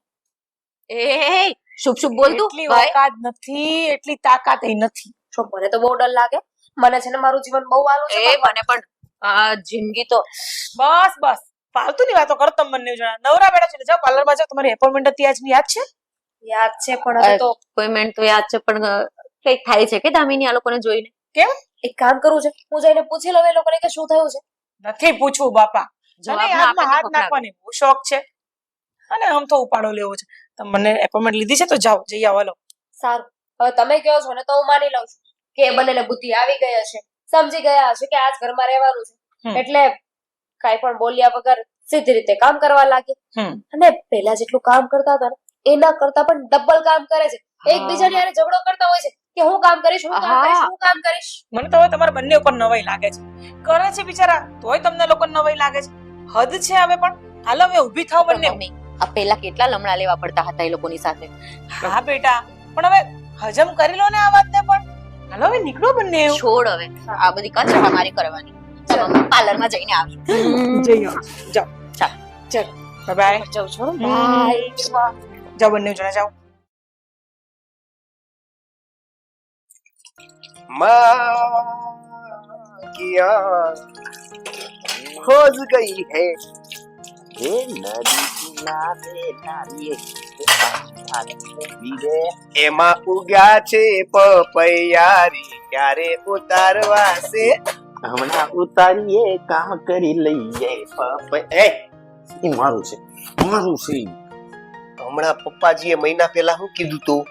એ શુભ શુભ બોલતું એટલી ઓકાત નથી, એટલી તાકાત એ નથી. જો મને તો બહુ ડર લાગે. મને છે ને મારું જીવન બહુ વાલું છે. મને પણ આ જિંદગી તો બસ ફાલતુની વાતો કરો તમે બંને જણા. નવરા બેઠા છે, જાઓ પાર્લરમાં જાઓ. તમારી એપોઇન્ટમેન્ટ હતી આજની, યાદ છે? યાદ છે, પણ હવે તો અપોઇન્ટમેન્ટ તો યાદ છે, પણ કઈક થાય છે કે દામિની આ લોકોને જોઈને? કેમ? એક કામ કરવું છે, હું જઈને પૂછી લઉં એ લોકોને કે શું થયું છે. નથી પૂછવું બાપા. જવાબ અને ના આપે હાથમાં તો હાથ પકડાવે. નાખવાની બહુ શોખ છે અને આમ તો ઉપાડો લેવો છે. તમે મને એપોઇન્ટમેન્ટ લીધી છે તો જાઓ, જઈ આવો. હાલો. સારું, હવે તમે કહો છો ને તો હું માની લઉં છું કે એ બંનેને બુદ્ધિ આવી ગઈ હશે, સમજી ગયા હશે કે આજ ઘરમાં રહેવાનું છે, એટલે કાઈ પણ બોલ્યા વગર સીધી રીતે કામ કરવા લાગે. અને પહેલા જેટલું કામ કરતા હતા ને એના કરતા પણ ડબલ કામ કરે છે. એકબીજાની હારે ઝઘડો કરતા હોય છે કે હું કામ કરીશ, હું કામ કરીશ, હું કામ કરીશ. મને તો હવે તમારા બંને ઉપર નવાઈ લાગે છે. કરે છે બિચારા તોય તમને લોકોને નવાઈ લાગે છે. હદ છે હવે. પણ હાલો હવે ઊભી થાવ બંને. મમ્મી, આ પેલા કેટલા લમણા લેવા પડતા હતા એ લોકોની સાથે. હા બેટા, પણ હવે હજમ કરી લો ને આ વાતને પણ. હાલો હવે નીકળો બંને. છોડ હવે આ બધી કચરા મારી કરવાની. ચાલો પાર્લરમાં જઈને આવી. જઈ આવો. જાઓ. ચાલ. ચલો બાય બાય. જાઉં છું. બાય. જાઓ બંને જણા જાઓ. किया खोज गई है એ નદી કિનારે નારીએ એમાં ઉગ્યા છે પપૈયારી ક્યારે ઉતારવા છે હમણાં ઉતારીએ કામ કરી લઈએ એ મારું છે હમણાં પપ્પાજીએ મહિના પહેલા શું કીધું તું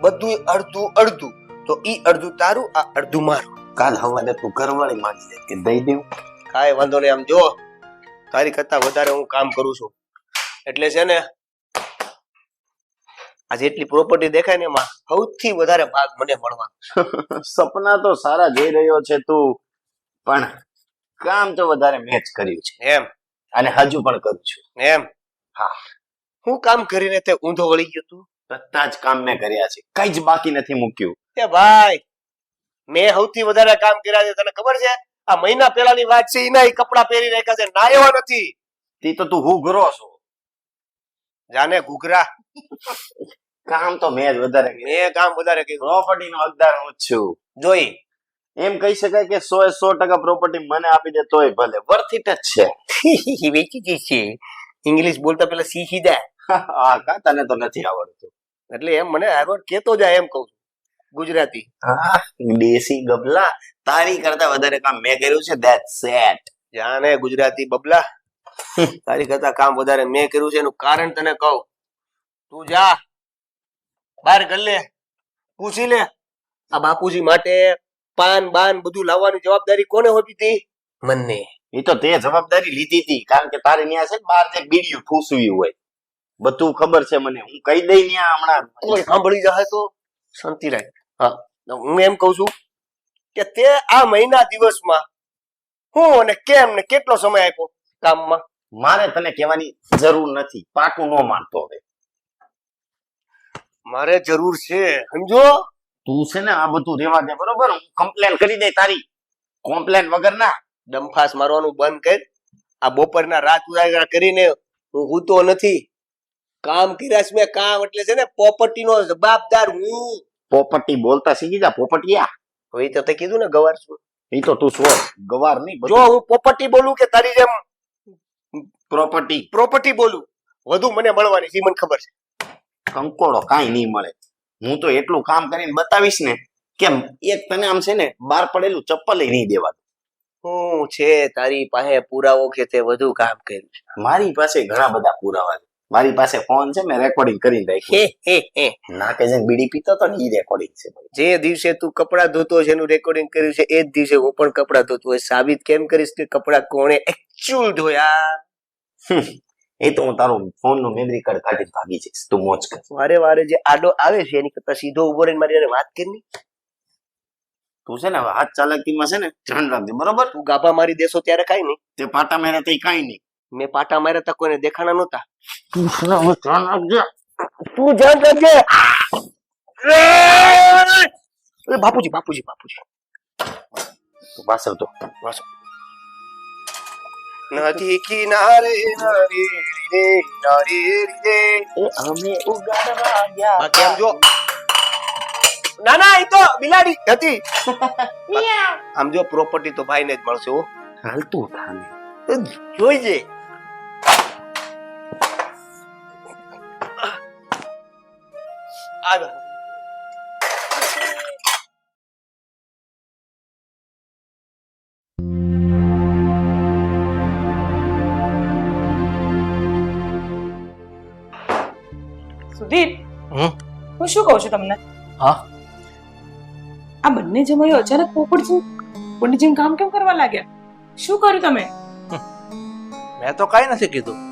બધું અડધું અડધું તો ઈ અડધું તારું આ અડધું મારું કાલ હવારે તું ઘરવાળી માંગી દે કે દઈ દેવું કાંઈ વાંધો નહીં આમ જો તારી કરતા વધારે હું કામ કરું છું એટલે છે ને આ જેટલી પ્રોપર્ટી દેખાય ને એમાં સૌથી વધારે ભાગ મને મળવાનો સપના તો સારા જોઈ રહ્યો છે તું પણ કામ તો વધારે મેચ કર્યું છે એમ અને હજુ પણ કરું છું એમ હા હું કામ કરીને તે ઊંધો વળી ગયો તું બધા જ કામ મેં કર્યા છે કઈ જ બાકી નથી મૂક્યું એ ભાઈ મેં સૌથી વધારે કામ કર્યા છે તને ખબર છે આ મહિના પહેલાની વાત છે એના કપડા પહેરી રાખ્યા છે નાયવા નથી તે તો તું હું ઘરો છો જાને ઘૂઘરા કામ તો મેં જ વધારે કર્યું મેં કામ વધારે કર્યું પ્રોપર્ટી નો હકદાર હું જ છું જોઈ એમ કહી શકાય કે 100% પ્રોપર્ટી મને આપી દે તોય ભલે વર્થ ઇટ જ છે વેચી જશે ઇંગ્લિશ બોલતા પેલા શીખી જાય હા કા તને તો નથી આવડતું એટલે એમ મને આગળ કેતો જાય એમ કહું છું ગુજરાતી હા દેશી ગબલા તારી કરતા વધારે કામ મેં કર્યું છે ધેટ્સ સેટ જાને ગુજરાતી બબલા તારી કરતા કામ વધારે મેં કર્યું છે એનું કારણ તને કહું તું જા બહાર કર લે પૂછી લે આ બાપુજી માટે પાન બાન બધું લાવવાની જવાબદારી કોને હોતી હતી મને એ તો તે જવાબદારી લીધી હતી કારણ કે તારે ન્યા છે બહાર જે બીડીયું ઠૂસવ્યું હોય બધું ખબર છે મને હું કહી દઈ ન્યા હમણાં કોઈ સાંભળી જાય તો શાંતિ રાખ હા હું એમ કઉ છું કે તે આ મહિના દિવસમાં હું અને કેમ ને કેટલો સમય આપ્યો કામમાં મારે તને કહેવાની જરૂર નથી પાકું નો માનતો હવે મારે જરૂર છે સમજો તું છે ને આ બધું રેવા દે બરોબર હું કમ્પ્લેન કરી દે તારી કોમ્પ્લેન વગર ના ડંફાસ મારવાનું બંધ કર આ બપોરના રાત ઉજાગરા કરીને હું હૂતો નથી કામ કર્યા છે મેં કામ એટલે છે ને પ્રોપર્ટી નો જવાબદાર હું પોપટી બોલતા શીખી જા પોપટિયા હવે તો તે કીધું ને ગવાર છું એ તો તું છો ગવાર નહીં જો હું પોપટી બોલું કે તારી જેમ પ્રોપર્ટી પ્રોપર્ટી બોલું વધુ મને મળવાની છે મને ખબર છે કંકોડો કાંઈ નહીં મળે હું તો એટલું કામ કરીને બતાવીશ ને કેમ એક તને આમ છે ને બહાર પડેલું ચપ્પલ નહીં દેવાનું હું છે તારી પાસે પુરાવો કે તે વધુ કામ કર્યું મારી પાસે ઘણા બધા પુરાવા છે મારી પાસે ફોન છે મેં રેકોર્ડિંગ કરીને રાખ્યું નાકે જઈને બીડી પીતો તો ને ઈ રેકોર્ડિંગ છે જે દિવસે તું કપડા ધોતો છે એનું રેકોર્ડિંગ કર્યું છે એ જ દિવસે હું પણ કપડા ધોતો હોય સાબિત કેમ કરીશ કે કપડા કોણે એકચ્યુઅલ ધોયા એ તો હું તારું ફોન નું મેમરી કાર્ડ કાઢીને ભાગી જઈશ તું મોજ કર વારે વારે જે આડો આવે છે એની કરતા સીધો ઉભો રહીને મારી હારે વાત કરી તું છે ને હાથ ચાલાકીમાં છે ને ધ્યાન રાખજે બરોબર તું ગાભા મારી દેશો ત્યારે કાઈ નહીં તે પાટા માર્યા તે કાંઈ નહીં મેં પાટા માર્યા તા કોઈને દેખાણા નહોતા તું છે ને હવે ધ્યાન રાખજે તું ધ્યાન રાખજે એ બાપુજી બાપુજી બાપુજી તું પાછળ તો નદી કિનારે નારી રે નારી રે અમે ઉગાડવા ગયા બાકી આમ જો ના ના એ તો બિલાડી હતી આમ જો પ્રોપર્ટી તો ભાઈને જ મળશે હો હાલતું થાને જોઈજે આગળ સુધીર હમ? હું શું કહું છું તમને હા આ બંને જમાઈઓ અચાનક પોપટજી કામ કેમ કરવા લાગ્યા શું કર્યું તમે મેં તો કાંઈ નથી કીધું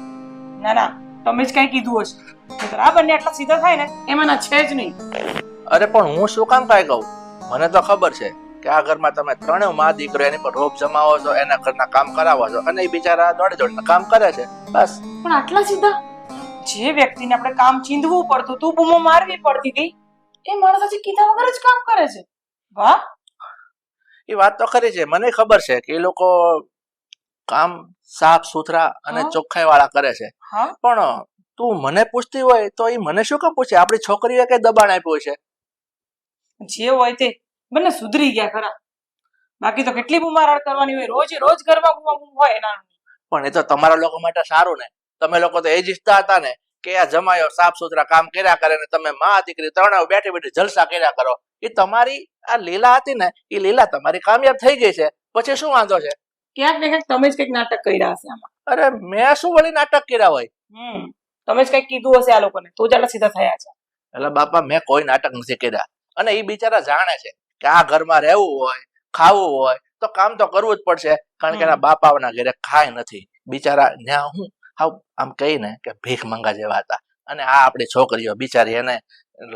ના ના તમે જ કઈ કીધું હશે નહીંતર આ બંને આટલા સીધા થાય ને એમાંના છે જ નહીં અરે પણ હું શું કામ કાંઈ કહું મને તો ખબર છે કે આ ઘરમાં તમે ત્રણેય મા દીકરો એની પર રોપ જમાવો છો એના ઘરના કામ કરાવો છો અને એ બિચારા દોડે દોડીને કામ કરે છે બસ પણ આટલા સીધા જે વ્યક્તિને આપણે કામ ચીંધવું પડતું તું બૂમો મારવી પડતી હતી એ માણસ આજે કીધા વગર જ કામ કરે છે વાહ એ વાત તો ખરી છે મને ખબર છે કે એ લોકો કામ સાફ સુથરા અને હા. ચોખ્ખાઈ વાળા કરે છે હા પણ તું મને પૂછતી હોય તો એ મને શું કામ પૂછે આપણી છોકરીએ કઈ દબાણ આપ્યું છે જે હોય તે બંને સુધરી ગયા ખરા બાકી તો કેટલી બુમારાડ કરવાની હોય, રોજ રોજ ઘરમાં બુમા બુમ હોય એના. પણ એ તો તમારા લોકો માટે સારું ને. તમે લોકો તો એ જ ઈચ્છતા હતા ને કે આ જમાયો સાફ સુથરા કામ કર્યા કરે ને તમે માં દીકરી ત્રણે બેઠી બેઠી જલસા કર્યા કરો. એ તમારી આ લીલા હતી ને એ લીલા તમારી કામયાબ થઈ ગઈ છે. પછી શું વાંધો છે? ક્યાંક ને ક્યાંક તમે જ કંઈક નાટક કર્યા હશે આમાં. અરે મેં શું વળી નાટક કર્યા હોય? તમે જ કંઈક કીધું હશે આ લોકોને, તો જ આટલા સીધા થયા છે. એટલે બાપા મેં કોઈ નાટક નથી કર્યા. અને એ બિચારા જાણે છે કે આ ઘરમાં રહેવું હોય ખાવું હોય તો કામ તો કરવું જ પડશે. કારણ કે એના બાપાના ઘરે ખાય નથી બિચારા. ત્યાં હું આમ કહીને કે ભીખ મંગા જેવા હતા. અને આ આપણી છોકરીઓ બિચારી એને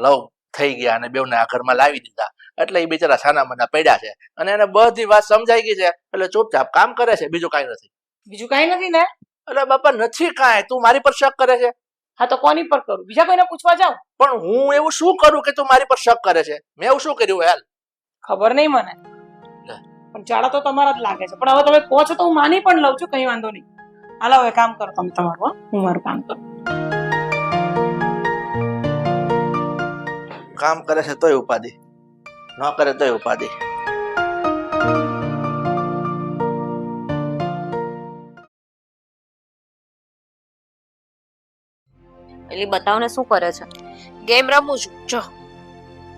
લવ થઈ ગયા અને બેઉને આ ઘરમાં લાવી દીધા. એટલે એ બિચારા સાના મના પડ્યા છે અને એને બધી વાત સમજાઈ ગઈ છે. એટલે ચૂપચાપ કામ કરે છે, બીજું કાંઈ નથી. બીજું કાંઈ નથી ને? એટલે બાપા નથી કાંઈ. તું મારી પર શક કરે છે? હા તો કોની પર કરું? બીજા કોઈને પૂછવા જાઉં? પણ હું એવું શું કરું કે તું મારી પર શક કરે છે? મેં એવું શું કર્યું યાર? ખબર નહીં મને, પણ ચાળા તો તમારા જ લાગે છે. પણ હવે તમે કહો છો તો હું માની પણ લઉં છું, કઈ વાંધો નહીં. હાલો હવે કામ કરો તમે તમારું, હું મારું કામ કરું. કામ કરે છે તોય ઉપાધિ, ન કરે તોય ઉપાધિ. એટલે બતાવો ને શું કરે છે? ગેમ રમું છું. જો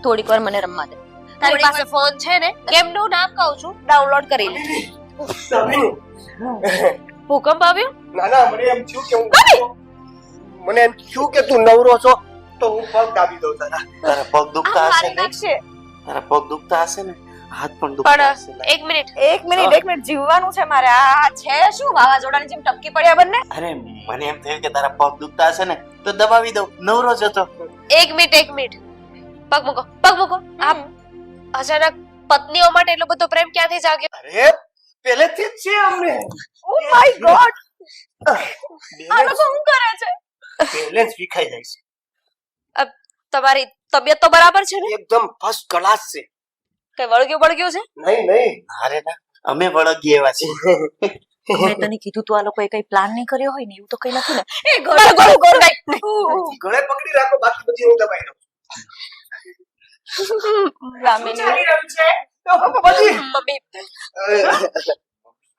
થોડીક વાર મને રમવા દે. તારી પાસે ફોન છે ને? ગેમ નું નામ કહું છું, ડાઉનલોડ કરી લે. ભૂકંપ આવ્યો? ના ના, મને એમ થયું કે મને એમ થયું કે તું નવરો છો તો હું પગ દાબી દઉં તારા. તારા પગ દુખતા હશે મારી ને? નાખશે. તારા પગ દુખતા હશે ને? હાથ પણ દુખતા હશે ને? એક મિનિટ, એક મિનિટ જીવવાનું છે મારે. આ છે શું વાવાઝોડાની જેમ ટપકી પડ્યા બંને? અરે મને એમ થયું કે તારા પગ દુખતા હશે ને તો દબાવી દઉં, નવરો જ હતો. એક મિનિટ. પગ મૂકો, પગ મૂકો. આપ અચાનક પત્નીઓ માટે એટલો બધો પ્રેમ ક્યાંથી જાગ્યો? અરે પહેલેથી જ છે અમને. ઓ માય ગોડ, આ લોકો શું કરે છે? બેલેન્સ વિખાઈ જાય છે. તમારી તબિયત તો બરાબર છે ને? એકદમ ફર્સ્ટ ક્લાસ છે. કઈ વળગ્યું છે? નહીં. અરે ના, અમે વળગી એવા છીએ. મેં તને કીધું તું આ લોકોએ કઈ પ્લાન નહીં કર્યો હોય ને, એવું તો કઈ નથી ને? એ ગળે પકડી રાખો, બાકી બધી હું દબાઈ દઉં. શું ચાલી રહ્યું છે? મમ્મી,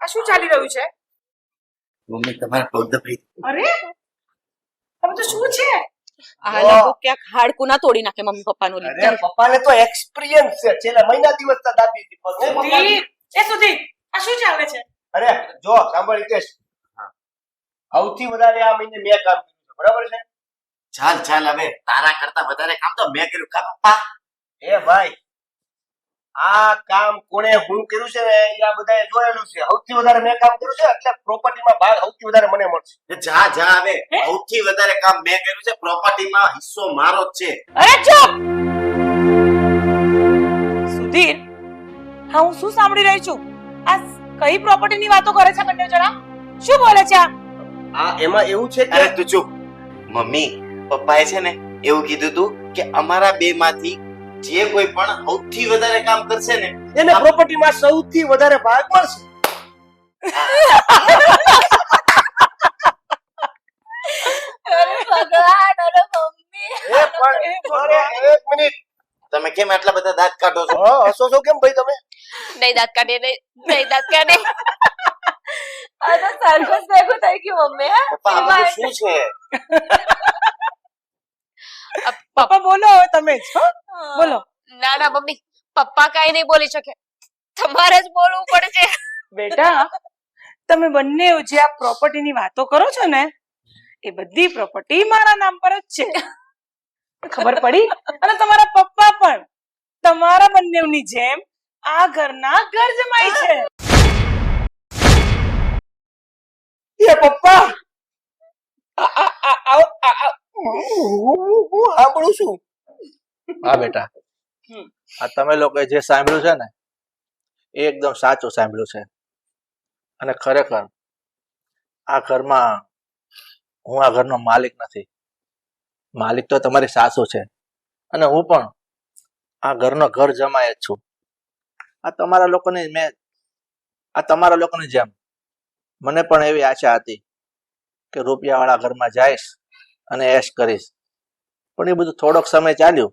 આ શું ચાલી રહ્યું છે? મમ્મી તમારા પગ દબાઈ દો. અરે તમે તો શું છે? આ લોકો ક્યાંક હાડકું ના તોડી નાખે મમ્મી પપ્પાનું લીધે. અરે પપ્પાને તો એક્સપિરિયન્સ છે, છેલ્લા મહિના દિવસ દાબી હતી પગ. સુધી આ શું ચાલે છે? અરે જો સાંભળ હિતેશ, સૌથી વધારે આ મહિને મેં કામ કર્યું છે, બરાબર છે? ચાલ હવે તારા કરતા વધારે કામ તો મેં કર્યું. કા પપ્પા? એ ભાઈ, આ કામ કોણે હું કર્યું છે ને એ આ બધાએ જોયેલું છે. સૌથી વધારે મેં કામ કર્યું છે, એટલે પ્રોપર્ટીમાં ભાગ સૌથી વધારે મને મળશે. જા હવે સૌથી વધારે કામ મેં કર્યું છે. પ્રોપર્ટીમાં હિસ્સો મારો જ છે. અરે ચૂપ! સુધીર, હા હું શું સાંભળી રહી છું? આ કઈ પ્રોપર્ટીની વાતો કરે છે બંને જણા? શું બોલે છે આ? એમાં એવું છે કે અરે તું ચૂપ. મમ્મી પપ્પાએ છે ને એવું કીધું તું કે અમારા બે માંથી જે કોઈ પણ સૌથી વધારે કામ કરશે ને એને પ્રોપર્ટીમાં સૌથી વધારે ભાગ મળશે. અરે ભગવાન, અરે મમ્મી. એ પણ અરે એક મિનિટ, તમે કેમ આટલા બધા દાંત કાઢો છો? હસો છો કેમ ભાઈ તમે? નહીં દાંત કાઢે, નહીં દાંત કાઢે. આ તો સર્કસ ભેગું થઈ ગયું મમ્મી. પપ્પા આ બધું શું છે? પપ્પા બોલો હવે તમે જ, હો? બોલો. ના મમ્મી, પપ્પા કાઈ નહીં બોલી શકે, તમારે જ બોલવું પડશે. બેટા, તમે બંને જે આ પ્રોપર્ટીની વાતો કરો છો ને એ બધી પ્રોપર્ટી મારા નામ પર જ છે. ખબર પડી? અને તમારા પપ્પા પણ તમારા બંનેની જેમ આ ઘરના ઘર જમાઈ છે. એ પપ્પા, હું સાંભળું છું. હા બેટા, આ તમે લોકોએ જે સાંભળ્યું છે ને એ એકદમ સાચું સાંભળ્યું છે. અને ખરેખર આ ઘરમાં હું આ ઘરનો માલિક નથી. માલિક તો તમારી સાસુ છે અને હું પણ આ ઘરનો ઘર જમાય જ છું. આ તમારા લોકોની જેમ મને પણ એવી આશા હતી કે રૂપિયાવાળા ઘરમાં જઈશ અને એશ કરીશ. પણ એ બધું થોડોક સમય ચાલ્યું.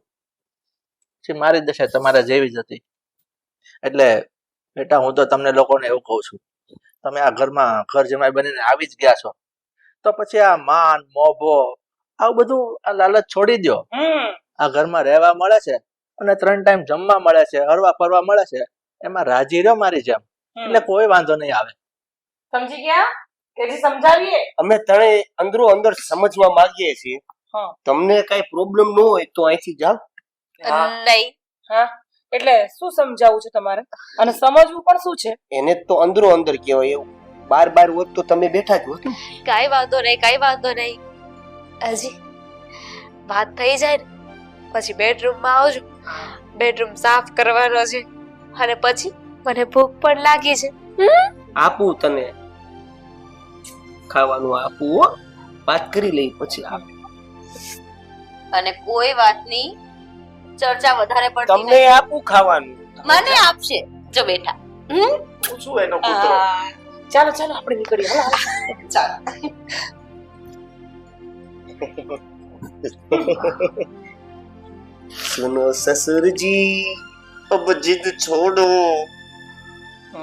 મારી દશા તમારા જેવી જ હતી. એટલે બેટા હું તો તમને લોકોને એવું કહું છું, તમે આ ઘરમાં ઘર જમાઈ બનીને આવી જ ગયા છો, તો પછી આ માન મોભો આવું બધું આ લાલચ છોડી દો. આ ઘરમાં રહેવા મળે છે અને 3 ટાઈમ જમવા મળે છે, હરવા ફરવા મળે છે, એમાં રાજી રહ્યો મારી જેમ, એટલે કોઈ વાંધો નહીં આવે. સમજી ગયા કે જે સમજાવીએ? અમે તણે અંદરો અંદર સમજવા માંગીએ છીએ. હા. તમને કઈ પ્રોબ્લેમ ન હોય તો અહીંથી જાઓ. નહીં. હા, એટલે શું સમજાવવું છે તમારે? અને સમજવું પણ શું છે? એને જ તો અંદરો અંદર કહેવાય. એવું બાર હોત તો તમે બેઠા જ હોત ને. કાંઈ વાંધો નહીં, કાંઈ વાંધો નહીં. હજી વાત થઈ જાય ને પછી બેડરૂમમાં આવજો. બેડરૂમ સાફ કરવાનો છે અને પછી મને ભૂખ પણ લાગી છે. આપું તને ખાવાનું આપું હો. વાત કરી લઈ પછી આપ. અને કોઈ વાતની ચર્ચા વધારે પડતી તમને નહીં. આપું ખાવાનું. મને આપશે જો બેઠા. શું એનો કૂતરો? ચાલો ચાલો આપણે નીકળીએ. હાલો, હાલો. ચાલો. સુનો સસુરજી अब जिद छोड़ो.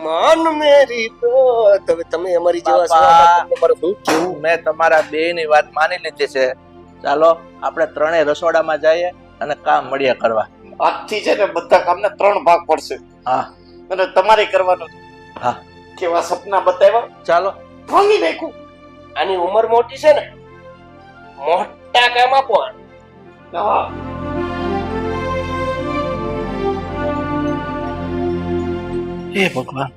માન મેરી બાત. હવે તમે અમારી જેવા બાપા. સવારમાં તમને મારે શું કહેવું? મેં તમારા બેયની વાત માની લીધી છે. ચાલો આપણે ત્રણેય રસોડામાં જઈએ અને કામ મળ્યા કરવા. આજથી છે ને બધા કામને 3 ભાગ પડશે. હા અને તમારે કરવાનું. હા. કેવા સપના બતાવ્યા ચાલો. ભાંગી નાખું. આની ઉંમર મોટી છે ને, મોટા કામ આપો. હા. હે ભગવાન,